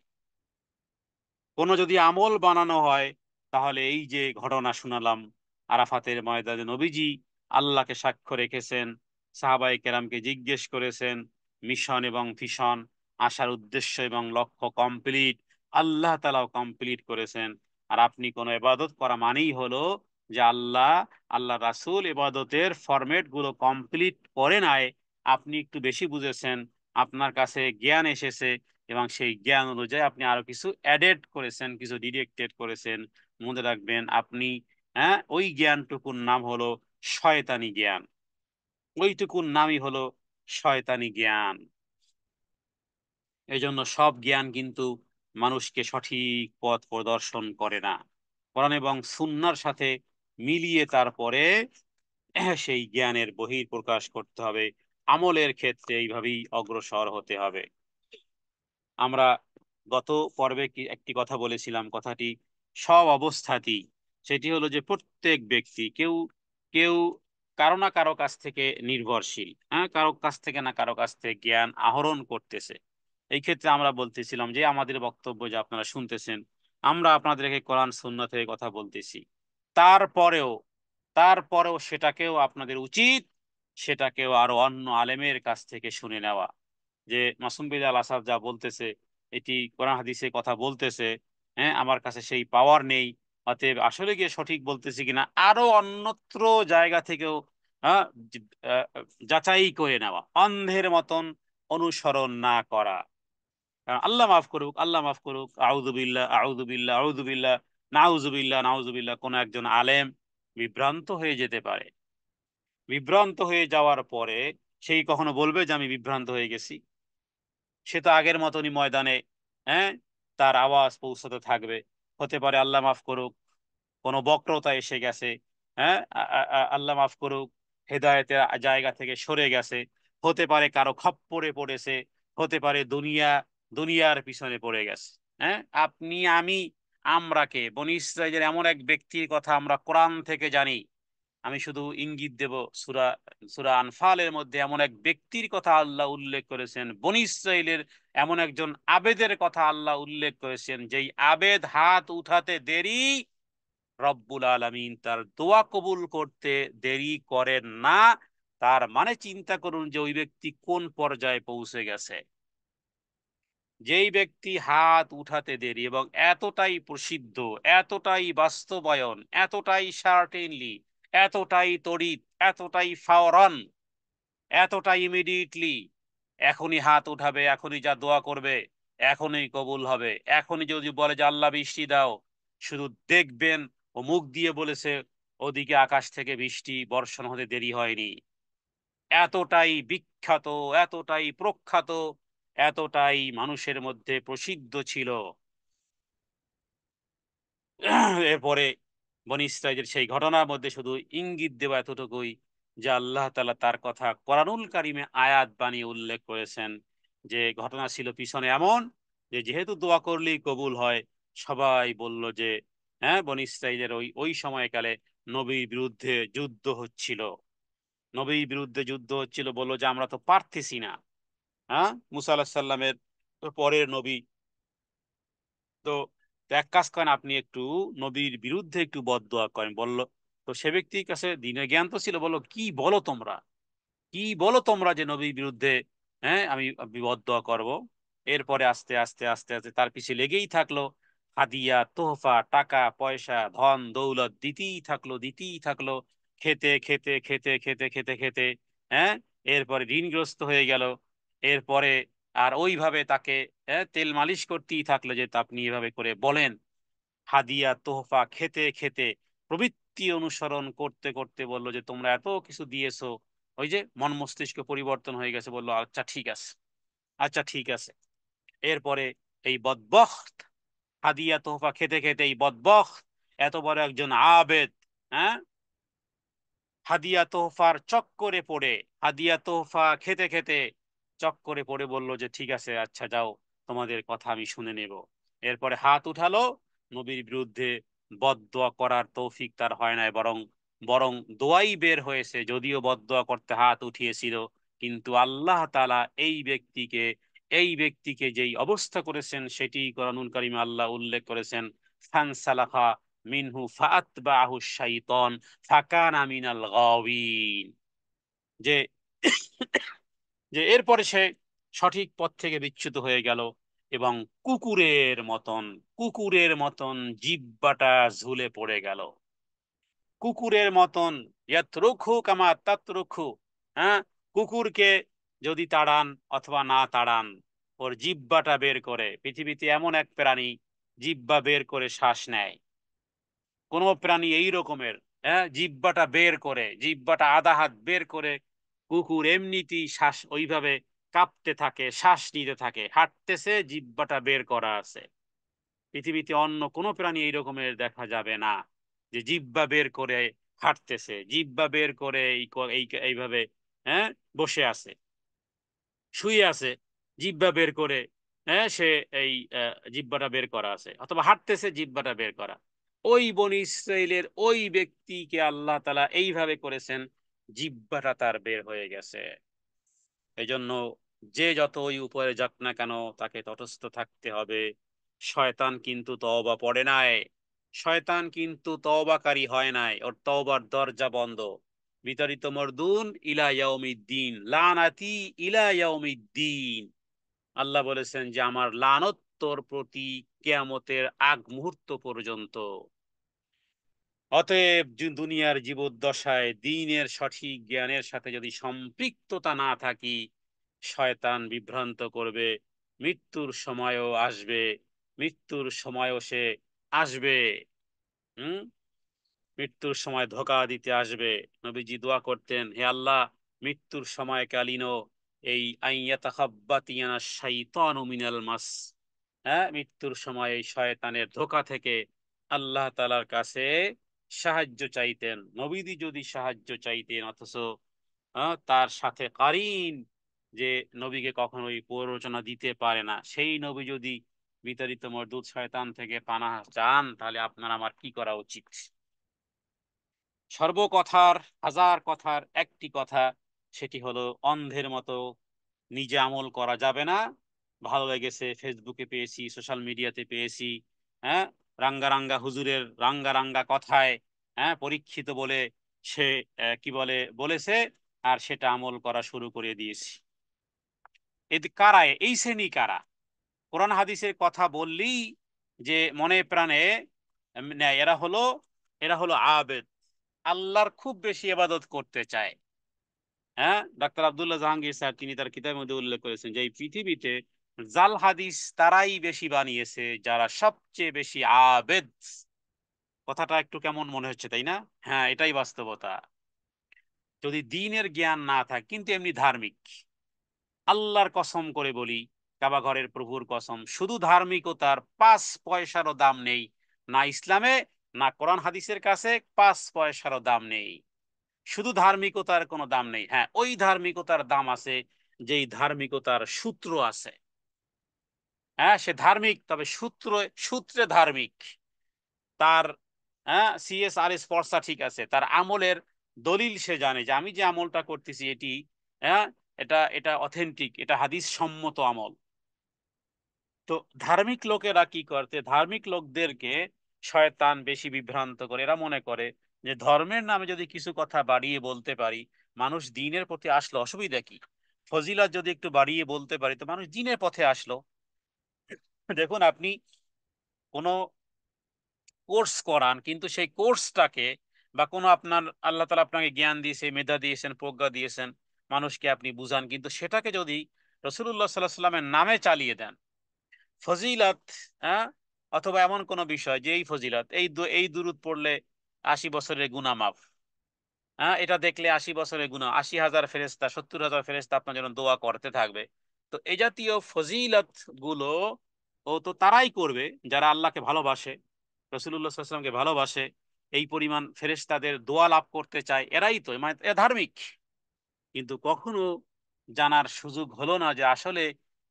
কোনো যদি আমল বানানো হয়, তাহলে এই যে ঘটনা শুনালাম আরাফাতের ময়দানে নবীজি আল্লাহকে সাক্ষ্য রেখেছেন, সাহাবায়ে কেরামকে জিজ্ঞেস করেছেন মিশন এবং ভিশন, আসার উদ্দেশ্য এবং লক্ষ্য কমপ্লিট, আল্লাহ তাআলাও কমপ্লিট করেছেন। আর আপনি কোনো ইবাদত করা মানেই হলো যে আল্লাহ রাসূল ইবাদতের ফরম্যাট গুলো কমপ্লিট করে নাই, আপনি একটু বেশি বুঝেছেন, আপনার কাছে জ্ঞান এসেছে এবং সেই জ্ঞান অনুযায়ী আপনি আরো কিছু অ্যাডেড করেছেন, কিছু ডিডাক্টেড করেছেন। মনে রাখবেন আপনি, হ্যাঁ, ওই জ্ঞানটুকুর নাম হলো শয়তানি জ্ঞান, ওইটুকুর নামই হলো শয়তানি জ্ঞান। এই জন্য সব জ্ঞান কিন্তু মানুষকে সঠিক পথ প্রদর্শন করে না। কোরআন এবং সুন্নাহর সাথে মিলিয়ে তারপরে সেই জ্ঞানের বহির প্রকাশ করতে হবে। আমলের ক্ষেত্রে এইভাবেই অগ্রসর হতে হবে। আমরা গত পর্বে একটি কথা বলেছিলাম, কথাটি সব অবস্থাতেই, সেটি হলো যে প্রত্যেক ব্যক্তি কেউ কেউ কারো না কারো কাছ থেকে নির্ভরশীল, হ্যাঁ, কারো কাছ থেকে না কারো কাছ থেকে জ্ঞান আহরণ করতেছে। এই ক্ষেত্রে আমরা বলতেছিলাম যে আমাদের বক্তব্য যে আপনারা শুনতেছেন, আমরা আপনাদেরকে কোরআন সুন্নাহ থেকে কথা বলতেছি, তারপরেও তারপরেও সেটাকেও আপনাদের উচিত সেটাকেও আরো অন্য আলেমের কাছ থেকে শুনে নেওয়া। যে মাসুম বিন আল আসাদ যা বলতেছে এটি কোরআন হাদিসে কথা বলতেছে, হ্যাঁ, আমার কাছে সেই পাওয়ার নেই, অতএব আসলে গিয়ে সঠিক বলতেছি কিনা আরো অন্যত্র জায়গা থেকেও হ্যাঁ, আহ, যাচাই করে নেওয়া, অন্ধের মতন অনুসরণ না করা। কারণ আল্লাহ মাফ করুক, আল্লাহ মাফ করুক, আউযুবিল্লাহ আউযুবিল্লাহ আউযুবিল্লাহ, নাউযুবিল্লাহ নাউযুবিল্লাহ, কোন একজন আলেম বিভ্রান্ত হয়ে যেতে পারে। বিভ্রান্ত হয়ে যাওয়ার পরে সেই কখনো বলবে যে আমি বিভ্রান্ত হয়ে গেছি? সে তো আগের মতনই ময়দানে, হ্যাঁ, তার আওয়াজ পৌঁছাতে থাকবে। হতে পারে আল্লাহ মাফ করুক কোনো বক্রতা এসে গেছে, হ্যাঁ, আল্লাহ মাফ করুক, হেদায়েতের জায়গা থেকে সরে গেছে, হতে পারে কারো খপ্পরে পড়েছে, হতে পারে দুনিয়ার পিছনে পড়ে গেছে। হ্যাঁ, আপনি আমি আমরা কে? বনী ইসরাইলের এমন এক ব্যক্তির কথা আমরা কোরআন থেকে জানি। আমি শুধু ইঙ্গিত দেব, সূরা সূরা আনফালের মধ্যে এমন এক ব্যক্তির কথা আল্লাহ উল্লেখ করেছেন, বনী ইসরাইলের এমন একজন আবেদের কথা আল্লাহ উল্লেখ করেছেন, যেই আবেদ হাত উঠাতে দেরি, রব্বুল আলামিন তার দোয়া কবুল করতে দেরি করেন না। তার মানে চিন্তা করুন যে ওই ব্যক্তি কোন পর্যায়ে পৌঁছে গেছে। যেই ব্যক্তি হাত উঠাতে দেরি এবং এতটাই প্রসিদ্ধ, এতটাই বাস্তবায়ন, এতটাই সার্টেনলি, এতটাই তড়িৎ, এতটাই ফাওরান, এতটাই ইমিডিয়েটলি, এখনই হাত উঠাবে, এখনই যা দোয়া করবে এখনই কবুল হবে। এখনই যদি বলে যে আল্লাহ বৃষ্টি দাও, শুধু দেখবেন ও মুখ দিয়ে বলেছে, ওদিকে আকাশ থেকে বৃষ্টি বর্ষণ হতে দেরি হয়নি। এতটাই বিখ্যাত, এতটাই প্রখ্যাত, এতটাই মানুষের মধ্যে প্রসিদ্ধ ছিল। এরপরে বনী ইসরাইলের সেই ঘটনার মধ্যে শুধু ইঙ্গিত দেওয়া এতটুকুই, যে আল্লাহ তাআলা তার কথা কোরআনুল কারিমে আয়াত বানিয়ে উল্লেখ করেছেন। যে ঘটনা ছিল পিছনে এমন, যে যেহেতু দোয়া করলেই কবুল হয়, সবাই বলল যে, হ্যাঁ, বনী ইসরাইলের ওই ওই সময়কালে নবীর বিরুদ্ধে যুদ্ধ হচ্ছিল। নবীর বিরুদ্ধে যুদ্ধ হচ্ছিল, বললো যে আমরা তো পারতেছি না। হ্যাঁ, মুসা আলাহিস সাল্লামের পরের নবী। তো তো এক কাজ করেন, আপনি একটু নবীর বিরুদ্ধে একটু বদদোয়া করেন, বলল। তো সে ব্যক্তির কাছে দিনের জ্ঞান তো ছিল, বললো কি বলো তোমরা, কি বলো তোমরা যে নবীর বিরুদ্ধে, হ্যাঁ, আমি বদদোয়া করব। এরপরে আস্তে আস্তে আস্তে আস্তে তার পিছে লেগেই থাকলো, হাদিয়া, তোহফা, টাকা পয়সা, ধন দৌলত দিতেই থাকলো, দিতেই থাকলো, খেতে খেতে খেতে খেতে খেতে খেতে, হ্যাঁ, এরপরে ঋণগ্রস্ত হয়ে গেল। এরপরে আর ওইভাবে তাকে, হ্যাঁ, তেল মালিশ করতেই থাকলো, যে তা আপনি এভাবে করে বলেন। হাদিয়া তোহফা খেতে খেতে, প্রবৃত্তি অনুসরণ করতে করতে বললো যে তোমরা এত কিছু দিয়েছো, ওই যে মন মস্তিষ্ক পরিবর্তন হয়ে গেছে, বললো আচ্ছা ঠিক আছে, আচ্ছা ঠিক আছে। এরপরে এই বদবখত, হাদিয়া তোহফা খেতে খেতে এই বদবখত, এত বড় একজন আবেদ, হ্যাঁ, হাদিয়া তোহফার চক্করে পড়ে, হাদিয়া তোহফা খেতে খেতে চক্করে পড়ে বলল যে ঠিক আছে, আচ্ছা যাও, তোমাদের কথা আমি শুনে নেব। এরপরে হাত উঠালো, নবীর বিরুদ্ধে বদদোয়া করার তৌফিক তার হয় নাই, বরং বরং দোয়াই বের হয়েছে। যদিও বদদোয়া করতে হাত উঠিয়েছিল, কিন্তু আল্লাহ তাআলা এই ব্যক্তিকে যেই অবস্থা করেছেন সেটি কোরআনুল কারীমে আল্লাহ উল্লেখ করেছেন। ফানসালাখা মিনহু ফাআতবাহু শাইতান ফাকানা মিনাল গাওয়িন। যে যে এরপরে সে সঠিক পথ থেকে বিচ্যুত হয়ে গেল, এবং কুকুরের মতন, কুকুরের মতন জিহ্বাটা ঝুলে পড়ে গেল। কুকুরের মতন, ইয়াতরুখু কামা তাতরুখু, হ্যাঁ, কুকুরকে যদি তাড়ান অথবা না তাড়ান, ওর জিহ্বাটা বের করে, পৃথিবীতে এমন এক প্রাণী জিহ্বা বের করে শ্বাস নেয়। কোন প্রাণী এই রকমের, হ্যাঁ, জিহ্বাটা বের করে, জিহ্বাটা আধা হাত বের করে, কুকুর এমনিতেই শ্বাস ওইভাবে কাঁপতে থাকে, শ্বাস নিতে থাকে, হাঁটতেছে, জিহ্বাটা বের করা আছে। পৃথিবীতে অন্য কোনো প্রাণী এই রকমের দেখা যাবে না, যে জিহ্বা বের করে হাঁটতেছে, জিহ্বা বের করে এইভাবে, হ্যাঁ, বসে আছে, শুয়ে আছে, জিহ্বা বের করে, হ্যাঁ, সে এই জিহ্বাটা বের করা আছে, অথবা হাঁটতেছে, জিহ্বাটা বের করা। ওই বনী ইসরাইলের ওই ব্যক্তিকে আল্লাহ তাআলা এইভাবে করেছেন, জিহ্বাটা তার বের হয়ে গেছে। এই জন্য যে যতই উপরে যাক না কেন, তাকে তটস্থ থাকতে হবে। শয়তান কিন্তু তওবা পড়ে নাই, শয়তান কিন্তু তওবাকারী হয় নাই, ওর তওবার দরজা বন্ধ। বিতাড়িত মরদুন ইলা ইয়াউমিদ্দিন, লানাতি ইলা ইয়াউমিদ্দিন। আল্লাহ বলেছেন যে আমার লানত তোর প্রতি কিয়ামতের আগ মুহূর্ত পর্যন্ত। অতএব দুনিয়ার জীবদ্দশায় দ্বীনের সঠিক জ্ঞানের সাথে যদি সম্পৃক্ততা না থাকি, শয়তান বিভ্রান্ত করবে, মৃত্যুর সময়ও আসবে, মৃত্যুর সময়ও সে আসবে। হুম, মৃত্যুর সময় ধোঁকা দিতে আসবে। নবীজি দোয়া করতেন, হে আল্লাহ, মৃত্যুর সময়কালীনও এই আইয়াতাখাব্বাতিয়ানা শাইতানু মিনাল মাস, হ্যাঁ, মৃত্যুর সময় এই শয়তানের ধোঁকা থেকে আল্লাহ তাআলার কাছে সাহায্য চাইতেন। নবীদি যদি সাহায্য চাইতেন, অথচ তার সাথে কারিন যে নবীকে কখনোই প্ররোচনা দিতে পারে না, সেই নবী যদি বিতাড়িত মরদুদ শয়তান থেকে পানাহ চান, তাহলে আপনার আমার কি করা উচিত? সর্বকথার হাজার কথার একটি কথা, সেটি হলো অন্ধের মতো নিজে আমল করা যাবে না। ভালো লেগেছে, ফেসবুকে পেয়েছি, সোশ্যাল মিডিয়াতে পেয়েছি, হ্যাঁ, রাঙ্গা রাঙ্গা হুজুরের রাঙ্গা রাঙ্গা কথায়, হ্যাঁ, পরীক্ষিত বলে সে কি বলে বলেছে, আর সেটা আমল করা শুরু করে দিয়েছি। কারা এই শ্রেণী? কারা কোরআন হাদিসের কথা বললেই যে মনে প্রাণে নেয়, এরা হলো আবেদ, আল্লাহর খুব বেশি ইবাদত করতে চায়। হ্যাঁ, ডাক্তার আব্দুল্লাহ জাহাঙ্গীর স্যার তিনি তার কিতাবের মধ্যে উল্লেখ করেছেন যে এই পৃথিবীতে জাল হাদিস তারাই বেশি বানিয়েছে যারা সবচেয়ে বেশি আবেদ। কথাটা একটু কেমন মনে হচ্ছে, তাই না? হ্যাঁ, এটাই বাস্তবতা। যদি দ্বীনের জ্ঞান না থাকে কিন্তু এমনি ধার্মিক, আল্লাহর কসম করে বলি, কাবা ঘরের প্রভুর কসম, শুধু ধার্মিকতার 5 পয়সারও দাম নেই, না ইসলামে না কোরআন হাদিসের কাছে 5 পয়সারও দাম নেই। শুধু ধার্মিকতার কোনো দাম নেই। হ্যাঁ, ওই ধার্মিকতার দাম আছে যেই ধার্মিকতার সূত্র আছে। হ্যাঁ, সে ধার্মিক, তবে সূত্রে ধার্মিক। তার হ্যাঁ CSR স্পর্শা ঠিক আছে, তার আমলের দলিল সে জানে যে আমি যে আমলটা করতেছি এটি, হ্যাঁ, এটা এটা অথেন্টিক, এটা হাদিস সম্মত আমল। তো ধার্মিক লোকেরা কি করতে, ধার্মিক লোকদেরকে শয়তান বেশি বিভ্রান্ত করে। এরা মনে করে যে ধর্মের নামে যদি কিছু কথা বাড়িয়ে বলতে পারি, মানুষ দ্বীনের প্রতি আসলো, অসুবিধা কি? ফজিলত যদি একটু বাড়িয়ে বলতে পারি, তো মানুষ দ্বীনের পথে আসলো। দেখুন, আপনি কোনো কোর্স করান, কিন্তু সেই কোর্সটাকে বা কোনো আপনার আল্লাহ তাআলা আপনাকে জ্ঞান দিয়েছে, মেধা দিয়েছেন, প্রজ্ঞা দিয়েছেন, মানুষকে আপনি বুঝান, কিন্তু সেটাকে যদি রসুল্লাহ সাল্লাহ সাল্লামের নামে চালিয়ে দেন, ফজিলত, হ্যাঁ, অথবা এমন কোন বিষয় যে এই ফজিলত, এই দুরূদ পড়লে 80 বছরের গুনাহ মাফ, হ্যাঁ, এটা দেখলে 80 বছরের গুনাহ, 80,000 ফেরেশতা, 70,000 ফেরেশতা আপনার জন্য দোয়া করতে থাকবে। তো এই জাতীয় ফজিলত গুলো ও তো তারাই করবে যারা আল্লাহকে ভালোবাসে, রসুল্লাহ সাল্লাল্লাহু আলাইহি ওয়াসাল্লামকে ভালোবাসে, এই পরিমাণ ফেরেশতাদের দোয়া লাভ করতে চায়, এরাই তো, মানে এরা ধার্মিক। কিন্তু কখনো জানার সুযোগ হলো না যে আসলে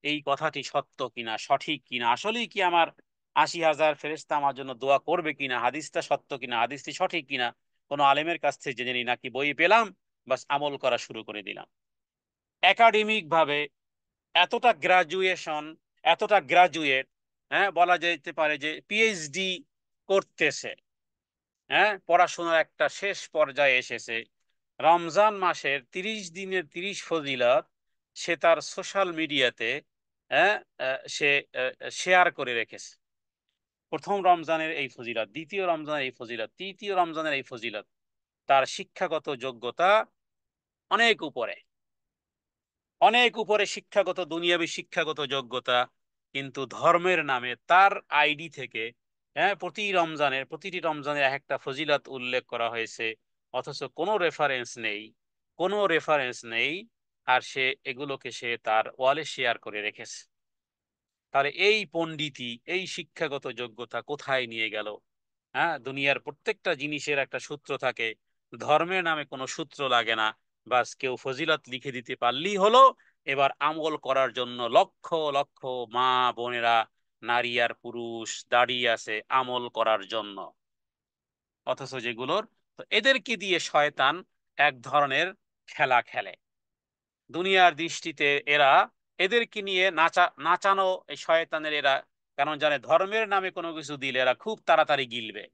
এই কথাটি সত্য কিনা, সঠিক কিনা, আসলেই কি আমার 80,000 ফেরেশতা আমার জন্য দোয়া করবে কিনা, হাদিসটা সত্য কিনা, হাদিসটি সঠিক কিনা, কোনো আলেমের কাছ থেকে জেনে নি, নাকি বই পেলাম বাস আমল করা শুরু করে দিলাম। একাডেমিক ভাবে এতটা গ্রাজুয়েশন, এতটা গ্রাজুয়েট, হ্যাঁ, বলা যেতে পারে যে PhD করতেছে, হ্যাঁ, পড়াশোনার একটা শেষ পর্যায়ে এসেছে, রমজান মাসের 30 দিনের 30 ফজিলত সে তার সোশ্যাল মিডিয়াতে, হ্যাঁ, সে শেয়ার করে রেখেছে। প্রথম রমজানের এই ফজিলত, দ্বিতীয় রমজানের এই ফজিলত, তৃতীয় রমজানের এই ফজিলত। তার শিক্ষাগত যোগ্যতা অনেক উপরে, অনেক উপরে শিক্ষাগত, দুনিয়াবী শিক্ষাগত যোগ্যতা, কিন্তু ধর্মের নামে তার আইডি থেকে, হ্যাঁ, প্রতিটি রমজানের এক একটা ফজিলত উল্লেখ করা হয়েছে, অথচ কোনো রেফারেন্স নেই, কোনো রেফারেন্স নেই, আর সে এগুলোকে সে তার ওয়ালে শেয়ার করে রেখেছে। তাহলে এই পণ্ডিতি, এই শিক্ষাগত যোগ্যতা কোথায় নিয়ে গেল? হ্যাঁ, দুনিয়ার প্রত্যেকটা জিনিসের একটা সূত্র থাকে, ধর্মের নামে কোনো সূত্র লাগে না, বাস কেউ ফজিলত লিখে দিতে পারলেই হলো। এবার আমল করার জন্য লক্ষ লক্ষ মা বোনেরা, নারী আর পুরুষ দাঁড়িয়ে আছে আমল করার জন্য, অথচ যেগুলোর, তো এদেরকে দিয়ে শয়তান এক ধরনের খেলা খেলে দুনিয়ার দৃষ্টিতে। এরা, এদেরকে নিয়ে নাচানো এই শয়তানের এরা, কারণ জানে ধর্মের নামে কোনো কিছু দিলে এরা খুব তাড়াতাড়ি গিলবে।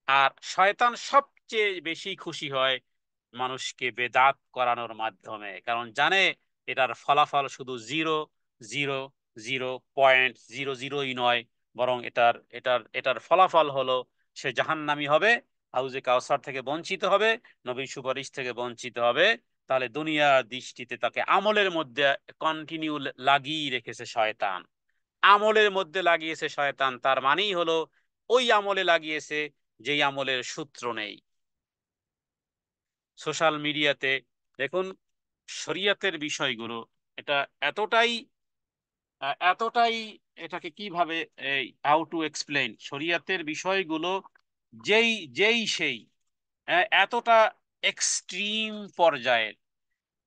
আর শয়তান সবচেয়ে বেশি খুশি হয় মানুষকে বেদাত করানোর মাধ্যমে, কারণ জানে এটার ফলাফল শুধু 0.00000ই নয়, বরং এটার এটার এটার ফলাফল হলো সে জাহান্নামী হবে, হাউজে কাউসার থেকে বঞ্চিত হবে, নবীর সুপারিশ থেকে বঞ্চিত হবে। তাহলে দুনিয়ার দৃষ্টিতে তাকে আমলের মধ্যে কন্টিনিউ লাগিয়ে রেখেছে শয়তান, আমলের মধ্যে লাগিয়েছে শয়তান, তার মানেই হলো ওই আমলে লাগিয়েছে যেই আমলের সূত্র নেই। সোশ্যাল মিডিয়াতে দেখুন, শরিয়তের বিষয়গুলো এটা এতটাই এতটাই এটাকে কিভাবে হাউ টু এক্সপ্লেইন শরিয়াতের বিষয়গুলো যেই যেই সেই এতটা এক্সট্রিম পর্যায়ের,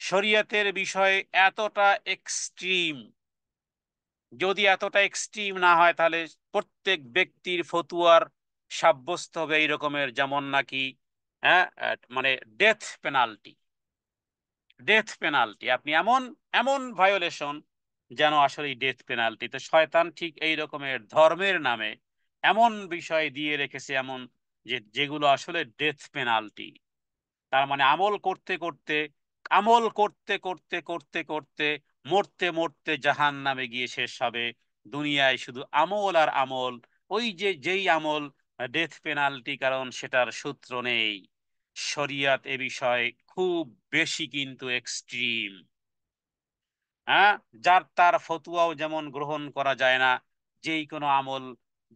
শরিয়াতের বিষয় এতটা এক্সট্রিম, যদি এতটা এক্সট্রিম না হয় তাহলে প্রত্যেক ব্যক্তির ফতুয়ার সাব্যস্ত হবে এই রকমের, যেমন নাকি মানে ডেথ পেনাল্টি। ডেথ পেনাল্টি আপনি এমন এমন ভায়োলেশন যেন আসলে ডেথ পেনাল্টি। তো শয়তান ঠিক এই রকমের ধর্মের নামে এমন বিষয় দিয়ে রেখেছে, এমন যে যেগুলো আসলে ডেথ পেনাল্টি। তার মানে আমল করতে করতে, আমল করতে করতে করতে করতে মরতে মরতে জাহান নামে গিয়ে শেষ হবে। দুনিয়ায় শুধু আমল আর আমল, ওই যে যেই আমল ডেথ পেনাল্টি, কারণ সেটার সূত্র নেই। শরিয়াত এ বিষয়ে খুব বেশি কিন্তু এক্সট্রিম। হ্যাঁ, যার তার ফতুয়াও যেমন গ্রহণ করা যায় না, যেই কোনো আমল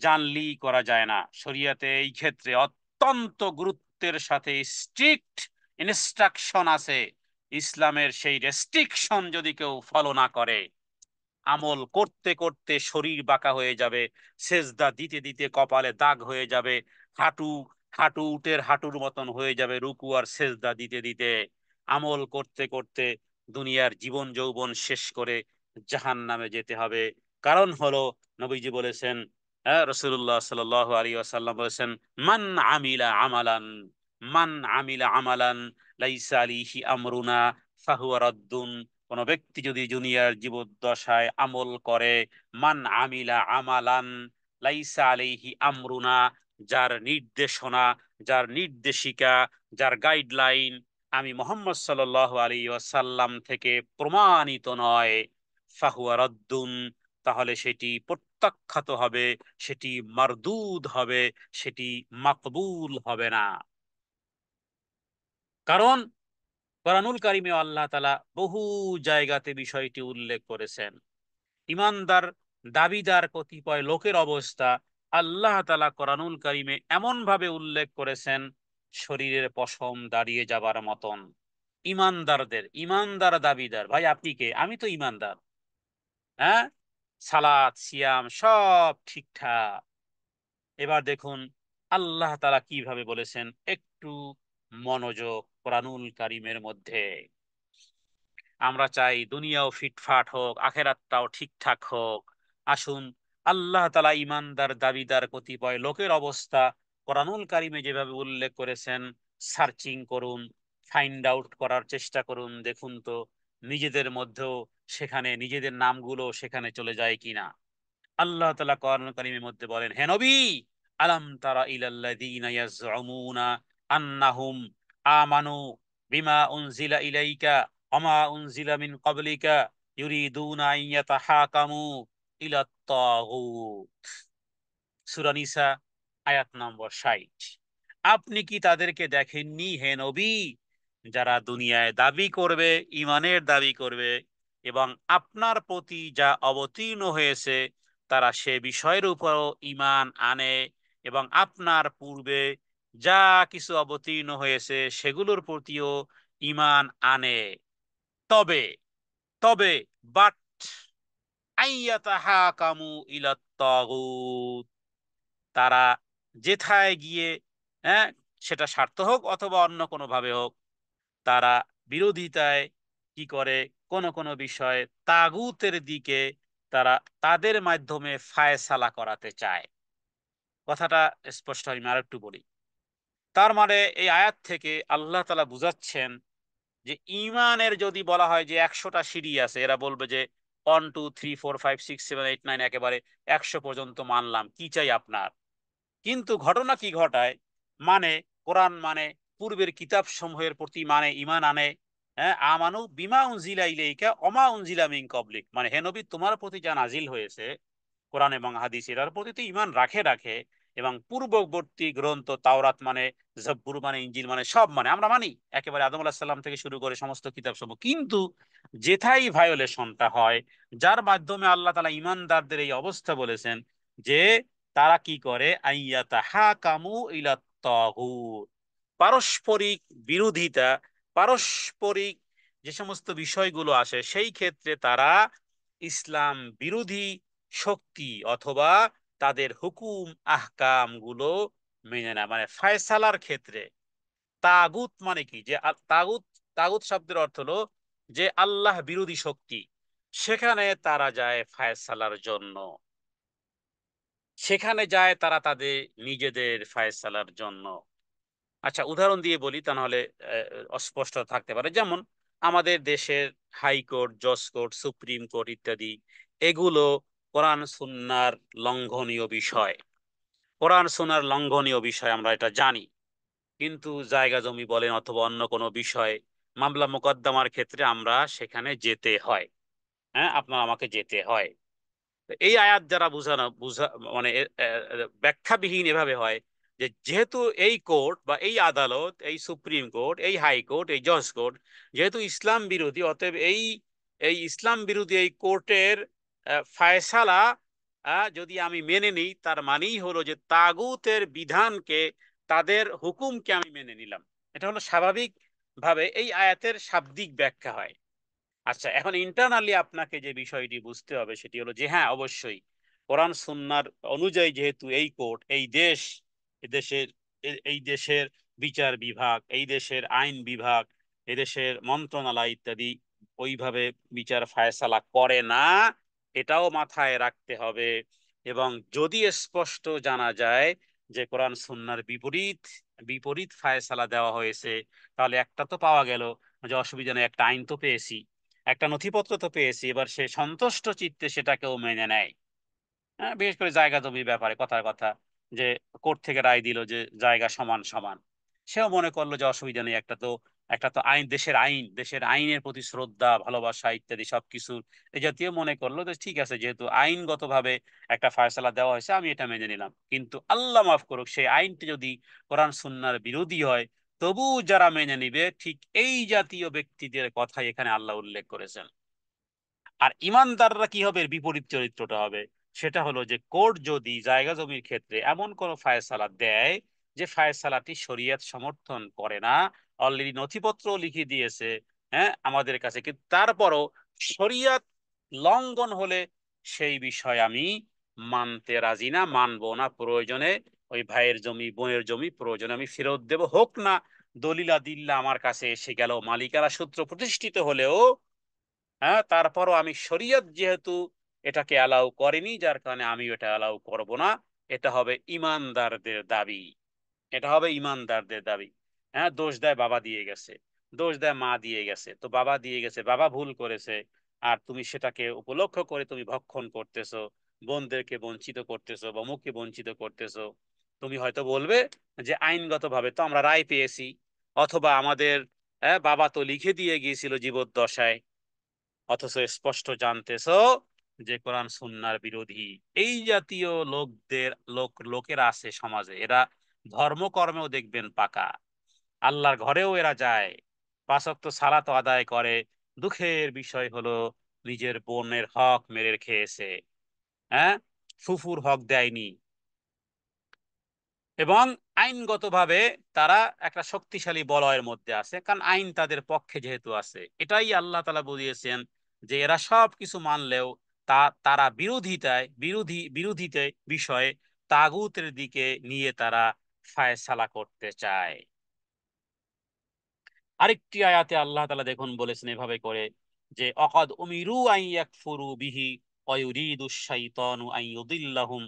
জানলি করা যায় না। শরিয়াতে এই ক্ষেত্রে অত্যন্ত গুরুত্বের সাথে স্ট্রিক্ট ইনস্ট্রাকশন আছে। ইসলামের সেই রেস্ট্রিকশন যদি কেউ ফলো না করে, আমল করতে করতে শরীর বাঁকা হয়ে যাবে, সেজদা দিতে দিতে কপালে দাগ হয়ে যাবে, হাঁটু হাঁটু উটের হাঁটুর মতন হয়ে যাবে রুকু আর সেজদা দিতে দিতে। আমল করতে করতে দুনিয়ার জীবন যৌবন শেষ করে জাহান নামে যেতে হবে। কারণ হলো নবীজি বলেছেন, রসুল্লাহ সাল্লাল্লাহু আলাইহি ওয়াসাল্লাম বলেছেন, মান আমিলা আমালান, মান আমিলা আমালান লাইসা আলাইহি আমরুনা ফাহুয়া রাদ্দুন। কোন ব্যক্তি যদি দুনিয়ার জীবদ্দশায় আমল করে, মান আমিলা আমালান লাইসা আলাইহি আমরুনা, যার নির্দেশনা, যার নির্দেশিকা, যার গাইডলাইন আমি মোহাম্মদ সাল্লাল্লাহু আলাইহি ওয়াসাল্লাম থেকে প্রমাণিত নয়, ফাহুয়া রাদ্দুন, তাহলে সেটি প্রত্যাখ্যাত হবে, সেটি মারদুদ হবে, সেটি মাকবুল হবে না। কারণ কোরআনুল কারিমে আল্লাহ তাআলা বহু জায়গাতে বিষয়টি উল্লেখ করেছেন। ইমানদার দাবিদার কতিপয় লোকের অবস্থা আল্লাহ তাআলা কোরআনুল কারিমে এমন ভাবে উল্লেখ করেছেন, শরীরের পশম দাঁড়িয়ে যাবার মতন। ইমানদারদের, ইমানদার দাবিদার, ভাই আপনি কে? আমি তো ইমানদার। হ্যাঁ, সালাত সিয়াম সব ঠিকঠাক। এবার দেখুন আল্লাহ তাআলা কিভাবে বলেছেন, একটু মনোযোগ কোরআনুল কারিমের মধ্যে। আমরা চাই দুনিয়াও ফিটফাট হোক, আখেরাতটাও ঠিকঠাক হোক। আসুন আল্লাহ তাআলা ইমানদার দাবিদার কতিপয় লোকের অবস্থা কোরআনুল কারিমে যেভাবে উল্লেখ করেছেন, সার্চিং করুন, ফাইন্ড আউট করার চেষ্টা করুন, দেখুন তো নিজেদের মধ্যেও সেখানে নিজেদের নামগুলো সেখানে চলে যায় কিনা। আল্লাহ তাআলা কোরআন কারীমের মধ্যে বলেন, হে নবী, আলাম তারা ইলাল্লাযীনা ইয়াজউমুনা আন্নাহুম আমানু বিমা উনজিলা ইলাইকা ওয়া উনজিলা মিন ক্বাবলিকা ইউরিদুনা আন ইয়াতাহাকামু ইলাত তাগুত। সূরা নিসা আয়াত নম্বর 60। আপনি কি তাদেরকে দেখেননি হে নবী, যারা দুনিয়ায় দাবি করবে, ইমানের দাবি করবে, এবং আপনার প্রতি যা অবতীর্ণ হয়েছে তারা সে বিষয়ের উপরও ইমান আনে, এবং আপনার পূর্বে যা কিছু অবতীর্ণ হয়েছে সেগুলোর প্রতিও ইমান আনে। তবে, তবে বাট আইয়াতাহাকামু ইলাত তাগুত, তারা যেথায় গিয়ে, হ্যাঁ, সেটা স্বার্থ হোক অথবা অন্য কোনো ভাবে হোক, তারা বিরোধিতায় কি করে, কোন কোন বিষয়ে তাগুতের দিকে তারা তাদের মাধ্যমে ফায়সালা করাতে চায়। কথাটা স্পষ্ট আমি আরেকটু বলি। তার মানে এই আয়াত থেকে আল্লাহ তাআলা বুঝাচ্ছেন যে ইমানের যদি বলা হয় যে 100টা সিঁড়ি আছে, এরা বলবে যে 1 2 3 4 5 6 7 8 9 একেবারে 100 পর্যন্ত মানলাম, কি চাই আপনার। কিন্তু ঘটনা কি ঘটায়, মানে কোরআন মানে পূর্বের কিতাব সমূহের প্রতি মানে ইমান আনে। হ্যাঁ, আমানু বিমা উনজিলা ইলাইকা ওমা উনজিলা মিন ক্বাবলিক, মানে হে নবী তোমার প্রতি যা নাজিল হয়েছে কোরআন এবং হাদিস, এটার প্রতি তো ইমান রাখে রাখে, এবং পূর্ববর্তী গ্রন্থ তাওরাত মানে, জব্বুর মানে, ইনজিল মানে সব মানে আমরা মানি, একেবারে আদম আলাহিস সাল্লাম থেকে শুরু করে সমস্ত কিতাব সমূহ। কিন্তু যেথায় ভায়োলেশনটা হয়, যার মাধ্যমে আল্লাহ তাআলা ইমানদারদের এই অবস্থা বলেছেন যে তারা কি করে, আইয়াতাহাকামু ইলাত তাগুত, পারস্পরিক বিরোধিতা, পারস্পরিক যে সমস্ত বিষয়গুলো আসে সেই ক্ষেত্রে তারা ইসলাম বিরোধী শক্তি অথবা তাদের হুকুম আহকাম গুলো মেনে না, মানে ফায়সালার ক্ষেত্রে। তাগুত মানে কি, যে তাগুত, তাগুত শব্দের অর্থ হলো যে আল্লাহ বিরোধী শক্তি, সেখানে তারা যায় ফায়সালার জন্য, সেখানে যায় তারা তাদের নিজেদের ফায়সালার জন্য। আচ্ছা, উদাহরণ দিয়ে বলি, তা নাহলে অস্পষ্ট থাকতে পারে। যেমন আমাদের দেশের হাইকোর্ট, জজ কোর্ট, সুপ্রিম কোর্ট ইত্যাদি, এগুলো কোরআন সুন্নাহর লঙ্ঘনীয় বিষয়। কোরআন সুন্নাহর লঙ্ঘনীয় বিষয় আমরা এটা জানি, কিন্তু জায়গা জমি বলেন অথবা অন্য কোনো বিষয়, মামলা মোকদ্দমার ক্ষেত্রে আমরা সেখানে যেতে হয়। হ্যাঁ, আপনার আমাকে যেতে হয়। এই আয়াত যারা বুঝা মানে ব্যাখ্যাবিহীন এভাবে হয় যে যেহেতু এই কোর্ট বা এই আদালত, এই সুপ্রিম কোর্ট, এই হাই কোর্ট, এই জজ কোর্ট যেহেতু ইসলাম বিরোধী, অতএব এই এই ইসলাম বিরোধী এই কোর্টের ফায়সালা যদি আমি মেনে নিই, তার মানেই হলো যে তাগুতের বিধানকে, তাদের হুকুমকে আমি মেনে নিলাম। এটা হলো স্বাভাবিক ভাবে এই আয়াতের শাব্দিক ব্যাখ্যা হয়। আচ্ছা, এখন ইন্টারনালি আপনাকে যে বিষয়টি বুঝতে হবে সেটি হলো যে হ্যাঁ, অবশ্যই কোরআন সুন্নাহর অনুযায়ী যেহেতু এই কোর্ট, এই দেশ, এদেশের এই দেশের বিচার বিভাগ, এই দেশের আইন বিভাগ, এদেশের মন্ত্রণালয় ইত্যাদি ওইভাবে বিচার ফায়সালা করে না, এটাও মাথায় রাখতে হবে। এবং যদি স্পষ্ট জানা যায় যে কোরআন সুন্নাহর বিপরীত বিপরীত ফায়সালা দেওয়া হয়েছে, তাহলে একটা তো পাওয়া গেল যে অসুবিধা নেই, একটা আইন তো পেয়েছি, একটা নথিপত্র তো পেয়েছি, এবার সে সন্তুষ্ট চিত্তে সেটাকেও মেনে নেয়। হ্যাঁ, বিশেষ করে জায়গা জমির ব্যাপারে কথার কথা, যে কোর্ট থেকে রায় দিল যে জায়গা সমান সমান, সেও মনে করলো যে অসুবিধা নেই, একটা তো আইন, দেশের আইন, দেশের আইনের প্রতি শ্রদ্ধা, ভালোবাসা ইত্যাদি সবকিছু এই জাতীয় মনে করলো যে ঠিক আছে, যেহেতু আইনগতভাবে একটা ফয়সালা দেওয়া হয়েছে, আমি এটা মেনে নিলাম। কিন্তু আল্লাহ মাফ করুক, সেই আইনটি যদি কোরআন সুন্নাহর বিরোধী হয়, তবু যারা মেনে নিবে, ঠিক এই জাতীয় ব্যক্তিদের কথাই এখানে আল্লাহ উল্লেখ করেছেন। আর ইমানদাররা কি হবে, এর বিপরীত চরিত্রটা হবে। সেটা হলো যে কোর্ট যদি জায়গা জমির ক্ষেত্রে এমন কোন ফায়সালা দেয় যে ফায়সালাটি শরীয়ত সমর্থন করে না, অলরেডি নথিপত্র লিখে দিয়েছে হ্যাঁ আমাদের কাছে, কিন্তু তারপরও শরীয়ত লঙ্ঘন হলে সেই বিষয় আমি মানতে রাজি না, মানবো না। প্রয়োজনে ওই ভাইয়ের জমি, বোনের জমি প্রয়োজনে আমি ফেরত দেব, হোক না দলিলা দিল্লা আমার কাছে এসে গেল, মালিকানা সূত্র প্রতিষ্ঠিত হলেও, হ্যাঁ, তারপরও আমি শরীয়ত যেহেতু এটাকে অ্যালাউ করেনি, যার কারণে আমি এটা অ্যালাউ করব না। এটা হবে ইমানদারদের দাবি, এটা হবে ইমানদারদের দাবি। হ্যাঁ, দোষ দেয় বাবা দিয়ে গেছে, দোষ দেয় মা দিয়ে গেছে, তো বাবা দিয়ে গেছে, বাবা ভুল করেছে, আর তুমি সেটাকে উপলক্ষ করে তুমি ভক্ষণ করতেছো, বোনদেরকে বঞ্চিত করতেছো বা মুখকে বঞ্চিত করতেছো। তুমি হয়তো বলবে যে আইনগতভাবে তো আমরা রায় পেয়েছি, অথবা আমাদের বাবা তো লিখে দিয়ে গিয়েছিল জীবদ্দশায়, অথচ স্পষ্ট জানতেছো যে কোরআন সুন্নাহর বিরোধী। এই জাতীয় লোকেরা আছে সমাজে, এরা ধর্মকর্মেও দেখবেন পাকা, আল্লাহর ঘরেও এরা যায়, পাঁচ ওয়াক্ত সালাত আদায় করে, দুঃখের বিষয় হলো নিজের বোনের হক মেরে খেয়েছে, হ্যাঁ, ফুফুর হক দেয়নি। এবং আইনগতভাবে তারা একটা শক্তিশালী বলয়ের মধ্যে আছে, কারণ আইন তাদের পক্ষে যেহেতু আছে। এটাই আল্লাহ তাআলা বুঝিয়েছেন যে এরা সব কিছু মানলেও তারা বিরোধীতে বিষয়ে তাগুতের দিকে নিয়ে তারা ফায়সালা করতে চায়। আরেকটি আয়াতে আল্লাহ তাআলা দেখুন বলেছেন এভাবে করে যে অকাদ উমিরু আন ইয়াকফুরু বিহি ওয়া ইউরিদুশ শাইতানু আন ইউদিল্লাহুম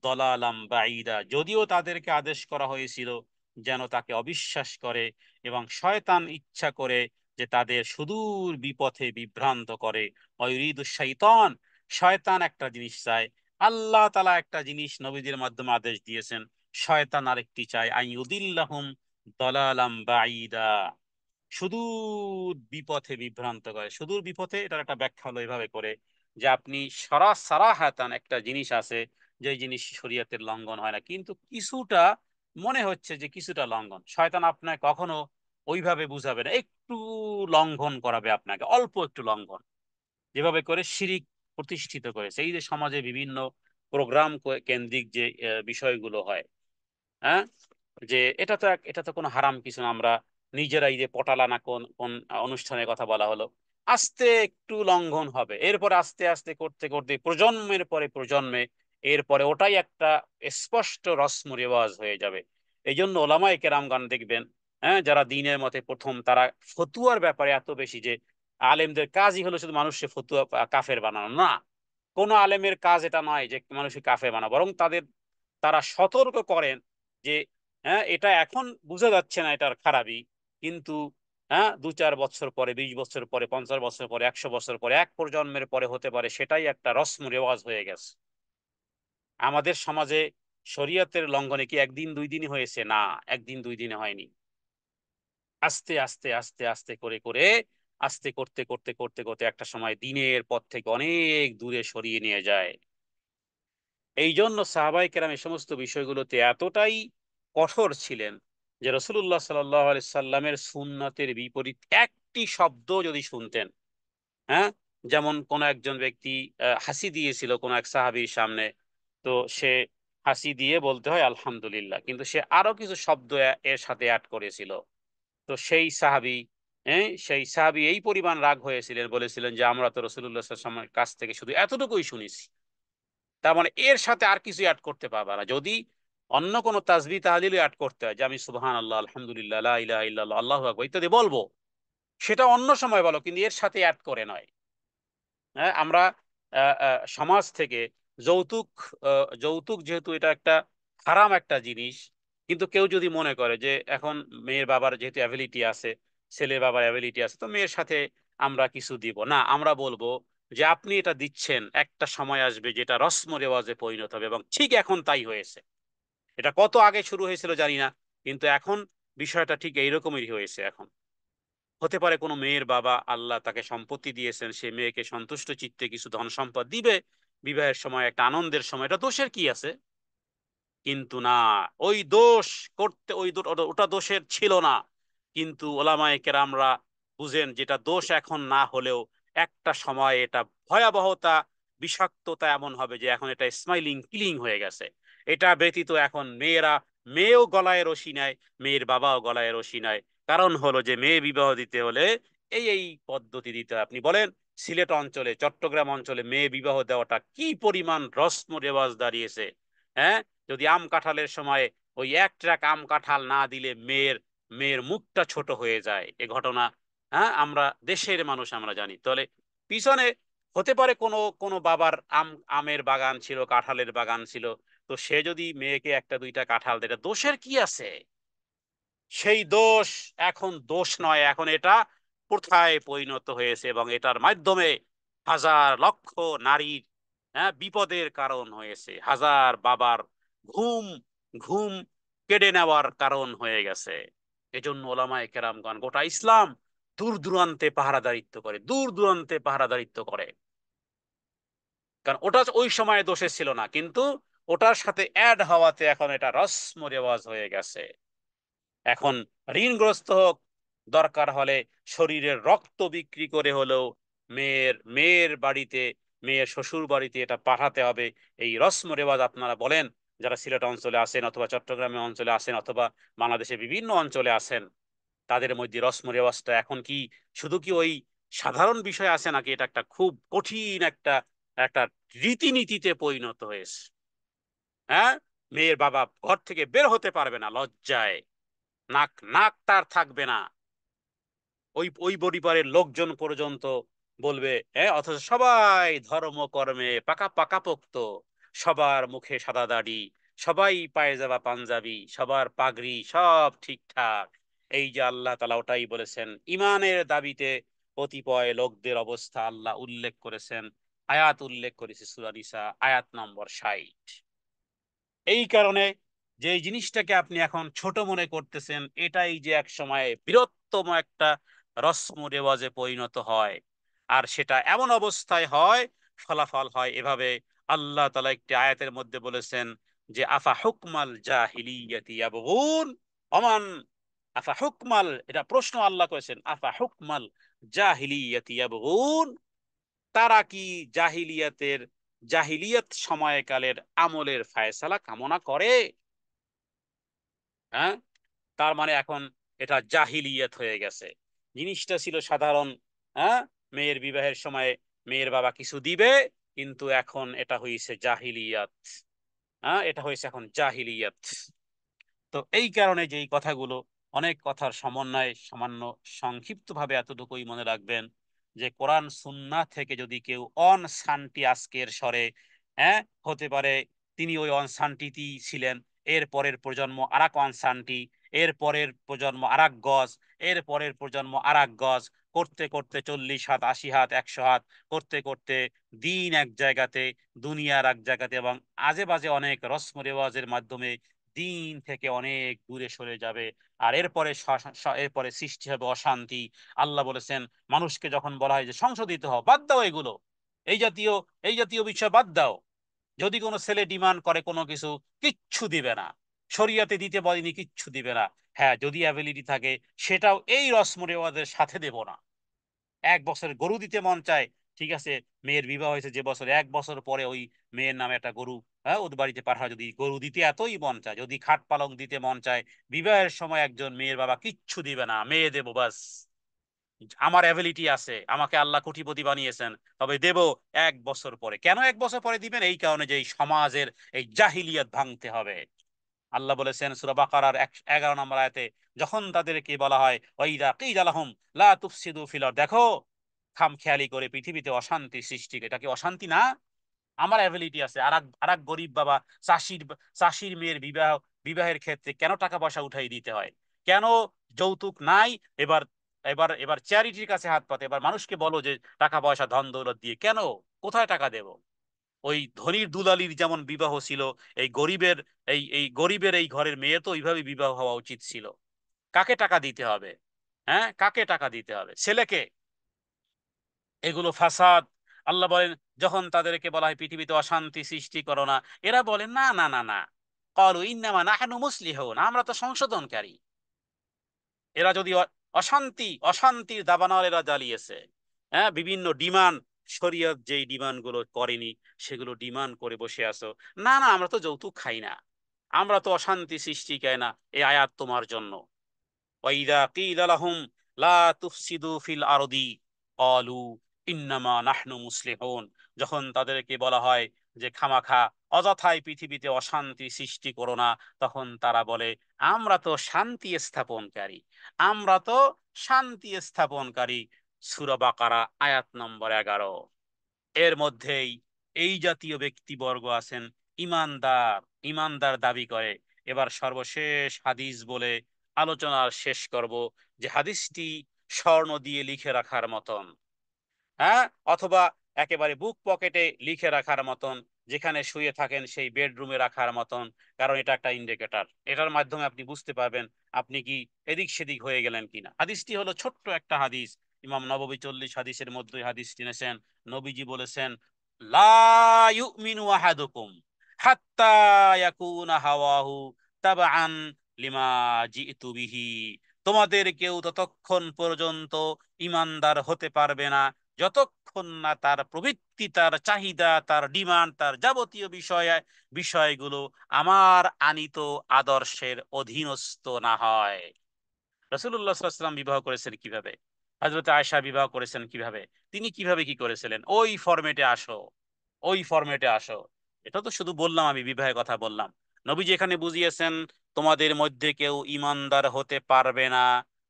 দলালাম বাঈদা, যদিও তাদেরকে আদেশ করা হয়েছিল যেন তাকে অবিশ্বাস করে, এবং শয়তান ইচ্ছা করে যে তাদের সুদূর বিপথে বিভ্রান্ত করে। ওয়া ইউরিদুশ শাইতান, শয়তান একটা জিনিস চায়, আল্লাহ তাআলা একটা জিনিস নবীদের মাধ্যমে আদেশ দিয়েছেন, শয়তান আরেকটি চায়, আন ইউদিল্লাহুম দলালাম বাঈদা, সুদূর বিপথে বিভ্রান্ত করে। সুদূর বিপথে, এটার একটা ব্যাখ্যা হলো এভাবে করে যে আপনি সারাহাতান একটা জিনিস আছে, যে জিনিস শরীয়তের লঙ্ঘন হয় না, কিন্তু কিছুটা মনে হচ্ছে যে কিছুটা লঙ্ঘন, শয়তান আপনাকে কখনো ওইভাবে বুঝাবে না, একটু লঙ্ঘন করাবে আপনাকে, অল্প একটু লঙ্ঘন, যেভাবে করে শিরিক প্রতিষ্ঠিত করেছে এই যে সমাজে বিভিন্ন প্রোগ্রাম কেন্দ্রিক যে বিষয়গুলো হয়। হ্যাঁ, যে এটা তো কোনো হারাম কিছু না, আমরা নিজেরাই যে পটালা না কোন কোন অনুষ্ঠানের কথা বলা হলো, আস্তে একটু লঙ্ঘন হবে, এরপরে আস্তে আস্তে করতে করতে প্রজন্মের পরে প্রজন্মে এরপরে ওটাই একটা স্পষ্ট রসম রেওয়াজ হয়ে যাবে। এই জন্য ওলামায়ে কেরামগণ দেখবেন, হ্যাঁ, যারা দিনের মতে প্রথম, তারা ফতুয়ার ব্যাপারে এত বেশি যে আলেমদের কাজই হলো শুধু মানুষকে ফতুয়া কাফের বানানো না। কোন আলেমের কাজ এটা নয় যে মানুষকে কাফের বানানো, বরং তারা সতর্ক করেন যে হ্যাঁ, এটা এখন বোঝা যাচ্ছে না এটার খারাপই, কিন্তু হ্যাঁ, 2-4 বছর পরে, 20 বছর পরে, 50 বছর পরে, 100 বছর পরে, এক প্রজন্মের পরে হতে পারে সেটাই একটা রসম রেওয়াজ হয়ে গেছে। আমাদের সমাজে শরীয়তের লঙ্ঘনে কি একদিন দুই দিনই হয়েছে? না, একদিন দুই দিনে হয়নি। আস্তে আস্তে আস্তে আস্তে করে করে আস্তে করতে করতে করতে করতে একটা সময় দিনের পথ থেকে অনেক দূরে সরিয়ে নিয়ে যায়। এই জন্য সাহাবায়ে কেরাম এই সমস্ত বিষয়গুলোতে এতটাই কঠোর ছিলেন যে রাসূলুল্লাহ সাল্লাল্লাহু আলাইহি সাল্লামের সুন্নতের বিপরীত একটি শব্দ যদি শুনতেন, হ্যাঁ, যেমন কোন একজন ব্যক্তি হাসি দিয়েছিল কোন এক সাহাবীর সামনে, তো সে হাসি দিয়ে বলতে হয় আলহামদুলিল্লাহ, কিন্তু সে আরো কিছু শব্দ এর সাথে অ্যাড করেছিল। তো সেই সাহাবী এই পরিমাণ রাগ হয়েছিলেন, বলেছিলেন যে আমরা তো রাসূলুল্লাহ সাল্লাল্লাহু আলাইহি ওয়াসাল্লামের কাছ থেকে শুধু এতটুকুই শুনেছি, তার মানে এর সাথে আর কিছু অ্যাড করতে পারবে না। যদি অন্য কোনো তাসবিহ তাহলিল অ্যাড করতে হয়, যে আমি সুবহানাল্লাহ, আলহামদুলিল্লাহ, লা ইলাহা ইল্লাল্লাহ, আল্লাহু আকবার ইত্যাদি বলবো, সেটা অন্য সময় বলো, কিন্তু এর সাথে অ্যাড করে নয়। হ্যাঁ, আমরা সমাজ থেকে যৌতুক যৌতুক যেহেতু এটা একটা হারাম একটা জিনিস, কিন্তু কেউ যদি মনে করে যে এখন মেয়ের বাবার যেহেতু অ্যাবিলিটি আছে, ছেলের বাবার অ্যাবিলিটি আছে, তো মেয়ের সাথে আমরা কিছু দিব না, আমরা বলবো যে আপনি এটা দিচ্ছেন, একটা সময় আসবে যেটা রসম রেওয়াজে পরিণত হবে, এবং ঠিক এখন তাই হয়েছে। এটা কত আগে শুরু হয়েছিল জানি না, কিন্তু এখন বিষয়টা ঠিক এইরকমই হয়েছে। এখন হতে পারে কোনো মেয়ের বাবা, আল্লাহ তাকে সম্পত্তি দিয়েছেন, সে মেয়েকে সন্তুষ্ট চিত্তে কিছু ধন সম্পদ দিবে বিবাহের সময়, একটা আনন্দের সময়, এটা দোষের কি আছে? কিন্তু না, ওই দোষ করতে, ওটা দোষের ছিল না। কিন্তু ওলামায়ে কেরামরা বুঝেন যেটা দোষ এখন না হলেও একটা সময় এটা ভয়াবহতা, বিষাক্ততা এমন হবে যে এখন এটা স্মাইলিং কিলিং হয়ে গেছে। এটা ব্যতীত এখন মেয়েও গলায় রশি নেয়, মেয়ের বাবাও গলায় রশি নেয়। কারণ হলো যে মেয়ে বিবাহ দিতে হলে এই পদ্ধতি দিতে হয়। আপনি বলেন সিলেট অঞ্চলে, চট্টগ্রাম অঞ্চলে মেয়ে বিবাহ দেওয়াটা কি পরিমাণ রসম রেওয়াজ দাঁড়িয়েছে। হ্যাঁ, যদি আম কাঁঠালের সময় ওই এক ট্রাক আম কাঁঠাল না দিলে মেয়ের মেয়ের মুখটা ছোট হয়ে যায়, এ ঘটনা, হ্যাঁ, আমরা দেশের মানুষ আমরা জানি। তাহলে পিছনে হতে পারে কোনো কোনো বাবার আমের বাগান ছিল, কাঁঠালের বাগান ছিল, তো সে যদি মেয়েকে একটা দুইটা কাঁঠাল দেয়, এটা দোষের কি আছে? সেই দোষ এখন দোষ নয়, এখন এটা প্রথায় পরিণত হয়েছে, এবং এটার মাধ্যমে হাজার লক্ষ নারীর, হ্যাঁ, বিপদের কারণ হয়েছে, হাজার বাবার ঘুম ঘুম কেড়ে নেওয়ার কারণ হয়ে গেছে। এজন্য ওলামায়ে কেরামগণ গোটা ইসলাম দূর দূরান্তে পাহারাদারিত্ব করে, দূর দূরান্তে পাহারাদারিত্ব করে। কারণ ওটা ওই সময় দোষে ছিল না, কিন্তু ওটার সাথে অ্যাড হওয়াতে এখন এটা রসম রেওয়াজ হয়ে গেছে। এখন ঋণগ্রস্ত হোক, দরকার হলে শরীরের রক্ত বিক্রি করে হলেও মেয়ের মেয়ের বাড়িতে, মেয়ের শ্বশুর বাড়িতে এটা পাঠাতে হবে। এই রসম রেওয়াজ আপনারা বলেন, যারা সিলেট অঞ্চলে আছেন অথবা চট্টগ্রামে অঞ্চলে আছেন অথবা বাংলাদেশের বিভিন্ন অঞ্চলে আছেন, তাদের মধ্যে রসম রেওয়াজটা এখন কি শুধু কি ওই সাধারণ বিষয় আছে, নাকি এটা একটা খুব কঠিন একটা একটা রীতিনীতিতে পরিণত হয়েছে? হ্যাঁ, মেয়ের বাবা ঘর থেকে বের হতে পারবে না লজ্জায়, নাক নাক তার থাকবে না, ওই ওই পরিবারের লোকজন পর্যন্ত বলবে, হ্যাঁ, অথচ সবাই ধর্ম কর্মে পাকা পাকা পোক্ত, সবার মুখে সাদা দাড়ি, সবাই পায়জামা পাঞ্জাবি, সবার পাগড়ি সব ঠিকঠাক। এই যে আল্লাহ তাআলা ওটাই বলেছেন, ইমানের দাবিতে কতিপয় লোকদের অবস্থা আল্লাহ উল্লেখ করেছেন, আয়াত উল্লেখ করেছে সূরা নিসা আয়াত নম্বর 60। এই কারণে যে জিনিসটাকে আপনি এখন ছোট মনে করতেছেন, এটাই যে এক সময় বৃহত্তম একটা রসম রেওয়াজে পরিণত হয়, আর সেটা এমন অবস্থায় হয়, ফলাফল হয় এভাবে। আল্লাহ তাআলা একটি আয়াতের মধ্যে বলেছেন যে আফা হুকমাল জাহিলিয়াতি ইয়াবগুন, অমান আফা হুকমাল, এটা প্রশ্ন আল্লাহ করেছেন, আফা হুকমাল জাহিলিয়াতি ইয়াবগুন, তারা কি জাহিলিয়াতের জাহিলিয়াত সময়কালের আমলের ফায়সালা কামনা করে? হ্যাঁ, তার মানে এখন এটা জাহিলিয়াত হয়ে গেছে। জিনিসটা ছিল সাধারণ, হ্যাঁ, মেয়ের বিবাহের সময় মেয়ের বাবা কিছু দিবে, কিন্তু এখন এটা হয়েছে জাহিলিয়াত। হ্যাঁ, এটা হয়েছে এখন জাহিলিয়াত। তো এই কারণে যে এই কথাগুলো, অনেক কথার সমন্বয়ে সামান্য সংক্ষিপ্তভাবে এতটুকুই মনে রাখবেন যে কোরআন সুন্নাহ থেকে যদি কেউ অনশান্তি আজকের স্বরে, হ্যাঁ, হতে পারে তিনি ওই অনশান্তিতেই ছিলেন, এর পরের প্রজন্ম আরেক অনশান্তি, এর পরের প্রজন্ম আরেক গজ, এর পরের প্রজন্ম আরেক গজ, করতে করতে 40 হাত, 80 হাত, 100 হাত, করতে করতে দিন এক জায়গাতে, দুনিয়ার এক জায়গাতে, এবং আজে বাজে অনেক রসম রেওয়াজের মাধ্যমে দিন থেকে অনেক দূরে সরে যাবে। আর এরপরে এরপরে সৃষ্টি হবে অশান্তি। আল্লাহ বলেছেন, মানুষকে যখন বলা হয় যে সংশোধিত হও, বাদ দাও এগুলো, এই জাতীয় এই জাতীয় বিষয় বাদ দাও। যদি কোনো ছেলে ডিমান্ড করে কোনো কিছু, কিচ্ছু দিবে না, শরিয়াতে দিতে বলেনি, কিচ্ছু দিবে না। হ্যাঁ, যদি অ্যাবিলিটি থাকে সেটাও এই রসম রেওয়াজের সাথে দেব না। 1 বছরের গরু দিতে মন চায়, ঠিক আছে, মেয়ের বিবাহ হয়েছে যে বছর, 1 বছর পরে ওই মেয়ের নামে একটা গরু, হ্যাঁ, ওদের বাড়িতে পাঠা, যদি গরু দিতে এতই মন চায়, যদি খাট পালং দিতে মন চায়, বিবাহের সময় একজন মেয়ের বাবা কিচ্ছু দিবে না, মেয়ে দেবো বাস, আমার অ্যাবিলিটি আছে, আমাকে আল্লাহ কোটিপতি বানিয়েছেন, তবে দেব 1 বছর পরে। কেন 1 বছর পরে দিবেন? এই কারণে যে এই সমাজের এই জাহিলিয়াত ভাঙতে হবে। আল্লাহ বলেছেন সূরা বাকারার 11 নম্বর আয়াতে, যখন তাদেরকে বলা হয় ওয়াইদা কিলা লাহুম লা তুফসিদু ফিল আরদ, দেখো, খামখেয়ালি করে পৃথিবীতে অশান্তি সৃষ্টি, এটা কি অশান্তি না? আমার অ্যাবিলিটি আছে। আর এক গরিব বাবা, চাষির চাষির মেয়ের বিবাহের ক্ষেত্রে কেন টাকা পয়সা উঠাই দিতে হয়? কেন যৌতুক নাই? এবার এবার এবার চ্যারিটির কাছে হাত পাতে, এবার মানুষকে বলো যে টাকা পয়সা ধন দৌলত দিয়ে কেন, কোথায় টাকা দেব? ওই ধনীর দুলালির যেমন বিবাহ ছিল, এই গরিবের এই ঘরের মেয়ে তো ওইভাবে বিবাহ হওয়া উচিত ছিল। কাকে টাকা দিতে হবে? হ্যাঁ, কাকে টাকা দিতে হবে? ছেলেকে? এগুলো ফাসাদ। আল্লাহ বলেন, যখন তাদেরকে বলা হয় পৃথিবীতে অশান্তি সৃষ্টি করো না, এরা বলেন না না না না, ক্বালু ইন্নামা নাহনু মুসলিহুন, আমরা তো সংশোধনকারী। এরা যদি অশান্তির দাবানল এরা জ্বালিয়েছে, হ্যাঁ, বিভিন্ন ডিমান্ড, শরীয়ত যেই ডিমান্ড গুলো করেনি সেগুলো ডিমান্ড করে বসে আছো। না না, আমরা তো যৌতুক খাই না, আমরা তো অশান্তি সৃষ্টি চাই না, এই আয়াত তোমার জন্য। ওয়াইদা কিলা লাহুম লা তুফসিদু ফিল আরদি ক্বালু ইন্নামা নাহনু মুসলিহুন, যখন তাদেরকে বলা হয় যে খামাখা অযথাই পৃথিবীতে অশান্তি সৃষ্টি করো না, তখন তারা বলে আমরা তো শান্তি স্থাপনকারী, আমরা তো শান্তি স্থাপনকারী। সূরা বাকারা আয়াত নম্বর 11। এর মধ্যেই এই জাতীয় ব্যক্তিবর্গ আছেন, ইমানদার, ইমানদার দাবি করে। এবার সর্বশেষ হাদিস বলে আলোচনা শেষ করব, যে হাদিসটি স্বর্ণ দিয়ে লিখে রাখার মতন, হ্যাঁ, অথবা একেবারে বুক পকেটে লিখে রাখার মতন, যেখানে শুয়ে থাকেন সেই বেডরুমে রাখার মতন। কারণ এটা একটা ইন্ডিকেটর, এটার মাধ্যমে আপনি বুঝতে পারবেন আপনি কি এদিক সেদিক হয়ে গেলেন কিনা। হাদিসটি হলো ছোট্ট একটা হাদিস, ইমাম নববী 40 হাদিসের মধ্যে হাদিস টেনেছেন। নবীজি বলেছেন, লা ইউমিনু আহাদুকুম হাত্তা ইয়াকুনা হাওয়াহু তাবআন লিমা জিতু বিহি, তোমাদের কেউ ততক্ষণ পর্যন্ত ইমানদার হতে পারবে না যতক্ষণ না তার প্রবৃত্তি, তার চাহিদা, তার ডিমান্ড, তার যাবতীয় বিষয়গুলো আমার আনিত আদর্শের অধীনস্থ না হয়। রাসূলুল্লাহ সাল্লাল্লাহু আলাইহি ওয়াসাল্লাম বিবাহ করেছেন কিভাবে? হযরত আয়েশা বিবাহ করেছেন কিভাবে? তিনি কিভাবে কি করেছিলেন? ওই ফরম্যাটে আসো, ওই ফরম্যাটে আসো। এটা তো শুধু বললাম, আমি বিবাহের কথা বললাম। নবীজি এখানে বুঝিয়েছেন, তোমাদের মধ্যে কেউ ইমানদার হতে পারবে না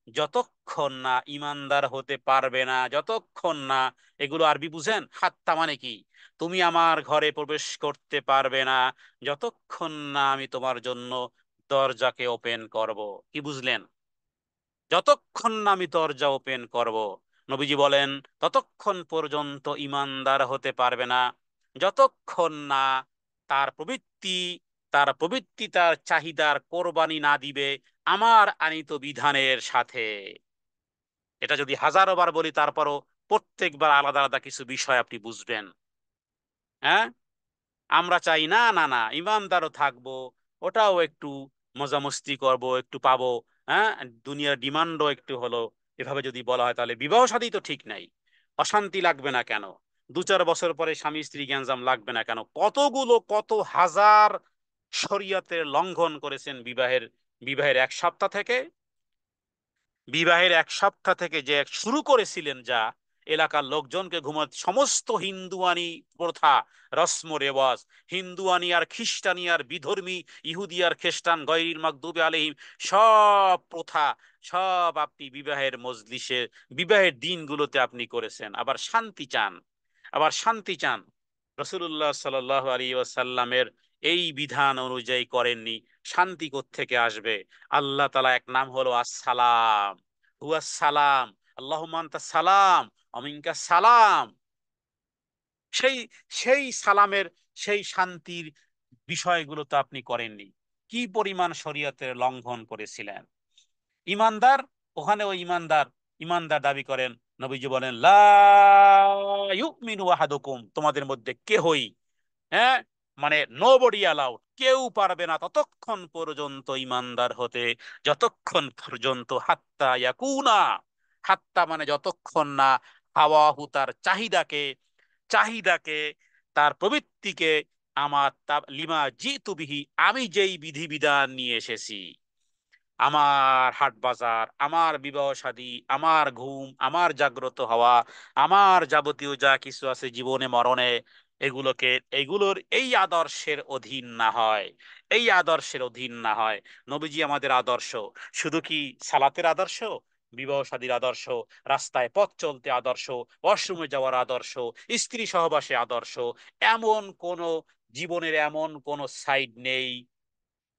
যতক্ষণ না, ইমানদার হতে পারবে না যতক্ষণ না, এগুলো আরবি বুঝেন? হাত্তা মানে কি? তুমি আমার ঘরে প্রবেশ করতে পারবে না যতক্ষণ না আমি তোমার জন্য দরজাকে ওপেন করব। কি বুঝলেন? যতক্ষণ না আমি দরজা ওপেন করব। নবীজি বলেন, ততক্ষণ পর্যন্ত ইমানদার হতে পারবে না যতক্ষণ না তার প্রবৃত্তি তার চাহিদার কোরবানি না দিবে আমার আনিত বিধানের সাথে। এটা যদি হাজারো বার বলি, তারপরও প্রত্যেকবার আলাদা আলাদা কিছু বিষয় আপনি বুঝবেন। হ্যাঁ, আমরা চাই না না না, ইমানদারও থাকবো, ওটাও একটু মজা মস্তি করবো, একটু পাবো, হ্যাঁ, দুনিয়ার ডিমান্ডও একটু হলো। এভাবে যদি বলা হয় তাহলে বিবাহ শাদী তো ঠিক নাই। অশান্তি লাগবে না কেন? 2-4 বছর পরে স্বামী স্ত্রী গ্যাঞ্জাম লাগবে না কেন? কত হাজার শরীয়তের লঙ্ঘন করেছেন বিবাহের এক সপ্তাহ থেকে, যে শুরু করেছিলেন যা, এলাকার লোকজনকে ঘুমাতে, সমস্ত হিন্দুয়ানি প্রথা, রসম রেওয়াজ, হিন্দুয়ানি আর খ্রিস্টানি আর বিধর্মী, ইহুদি আর খ্রিস্টান, গয়রিল মাগদুবি আলাইহিম, সব প্রথা, সব আপনি বিবাহের মজলিসে, বিবাহের দিনগুলোতে আপনি করেছেন। আবার শান্তি চান, আবার শান্তি চান। রসুল্লাহ সাল্লাল্লাহু আলাইহি ওয়াসাল্লামের এই বিধান অনুযায়ী করেননি, শান্তি কোত্থেকে আসবে? আল্লাহ তাআলা এক নাম হলো আসসালাম, হুয়াস সালাম, আল্লাহুম্মা আনতাস সালাম ওয়া মিনকাস সালাম। সেই সেই সালামের, সেই শান্তির বিষয়গুলো তো আপনি করেননি। কি পরিমাণ শরীয়তের লঙ্ঘন করেছিলেন! ইমানদার, ওখানে ওই ইমানদার, ইমানদার দাবি করেন, নবীজি বলেন লা ইউমিনু আহাদুকুম, তোমাদের মধ্যে কেহই, হ্যাঁ, মানে নোবডি অ্যালাউড, কেউ পারবে না ততক্ষণ পর্যন্ত ইমানদার হতে, যতক্ষণ পর্যন্ত হাত্তা ইয়াকুনা, হাত্তা মানে যতক্ষণ না, হাওয়াহু তার চাহিদাকে, চাহিদাকে, তার প্রবৃত্তিকে, আমার লিমা জিতু বিহি, আমি যেই বিধিবিধান নিয়ে এসেছি, আমার হাট বাজার, আমার বিবাহ শাদী, আমার ঘুম, আমার জাগ্রত হওয়া, আমার যাবতীয় যা কিছু আছে জীবনে মরণে, এগুলোকে, এগুলোর এই আদর্শের অধীন না হয়, এই আদর্শের অধীন না হয়। নবীজি আমাদের আদর্শ শুধু কি সালাতের আদর্শ, বিবাহ শাদীর আদর্শ, রাস্তায় পথ চলতে আদর্শ, ওয়াশরুমে যাওয়ার আদর্শ, স্ত্রী সহবাসে আদর্শ, এমন কোন জীবনের এমন কোন সাইড নেই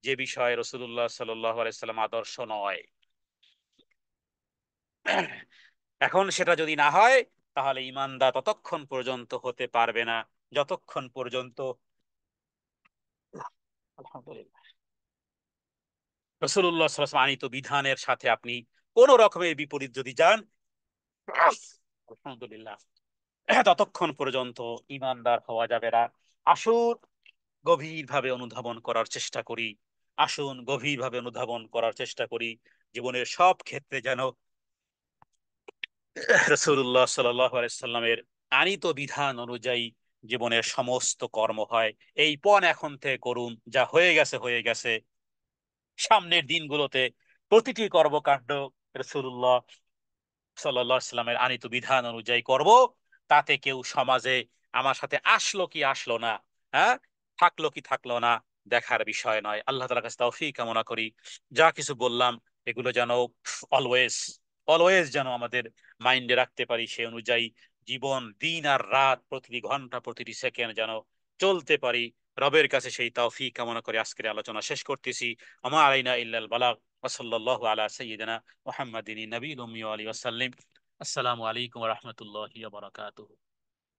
যে বিষয়ে রসুল্লাহ সাল্লাল্লাহু আলাইহি সাল্লাম আদর্শ নয়। এখন সেটা যদি না হয়, তাহলে ইমানদার ততক্ষণ পর্যন্ত হতে পারবে না, যতক্ষণ পর্যন্ত আলহামদুলিল্লাহ রসুল্লাহ সাল্লাল্লাহু আলাইহি ওয়াসাল্লাম আনিত বিধানের সাথে আপনি কোন রকমের বিপরীত যদি যান, আলহামদুলিল্লাহ, ততক্ষণ পর্যন্ত ইমানদার হওয়া যাবে না। আসুন গভীরভাবে অনুধাবন করার চেষ্টা করি, আসুন গভীরভাবে অনুধাবন করার চেষ্টা করি, জীবনের সব ক্ষেত্রে যেন রাসূলুল্লাহ সাল্লাল্লাহু আলাইহি সাল্লামের আনিত বিধান অনুযায়ী জীবনের সমস্ত কর্ম হয়। এই পণ এখন থেকে করুন, যা হয়ে গেছে হয়ে গেছে। সামনের দিনগুলোতে প্রতিটি কর্মকাণ্ড রাসূলুল্লাহ সাল্লাল্লাহু আলাইহি সাল্লামের আনিত বিধান অনুযায়ী করব। তাতে কেউ সমাজে আমার সাথে আসলো কি আসলো না, হ্যাঁ, থাকলো কি থাকলো না, দেখার বিষয় নয়। আল্লাহ তাআলার কাছে তৌফিক কামনা করি। যা কিছু বললাম এগুলো যেন অলওয়েজ, অলওয়েজ যেন আমাদের মাইন্ডে রাখতে পারি, সে অনুযায়ী জীবন, দিন আর রাত, প্রতিটি ঘন্টা, প্রতিটি সেকেন্ড যেন চলতে পারি। রবের কাছে সেই তৌফিক কামনা করে আজকের আলোচনা শেষ করতেছি। আমা আলাইনা ইল্লাল বালাগ, ওয়া সাল্লাল্লাহু আলা সাইয়্যিদিনা মুহাম্মাদিন নবিয়্যিল উম্মি ওয়া আলিহি ওয়াসাল্লাম। আসসালামু আলাইকুম ওয়া রাহমাতুল্লাহি ওয়া বারাকাতুহু।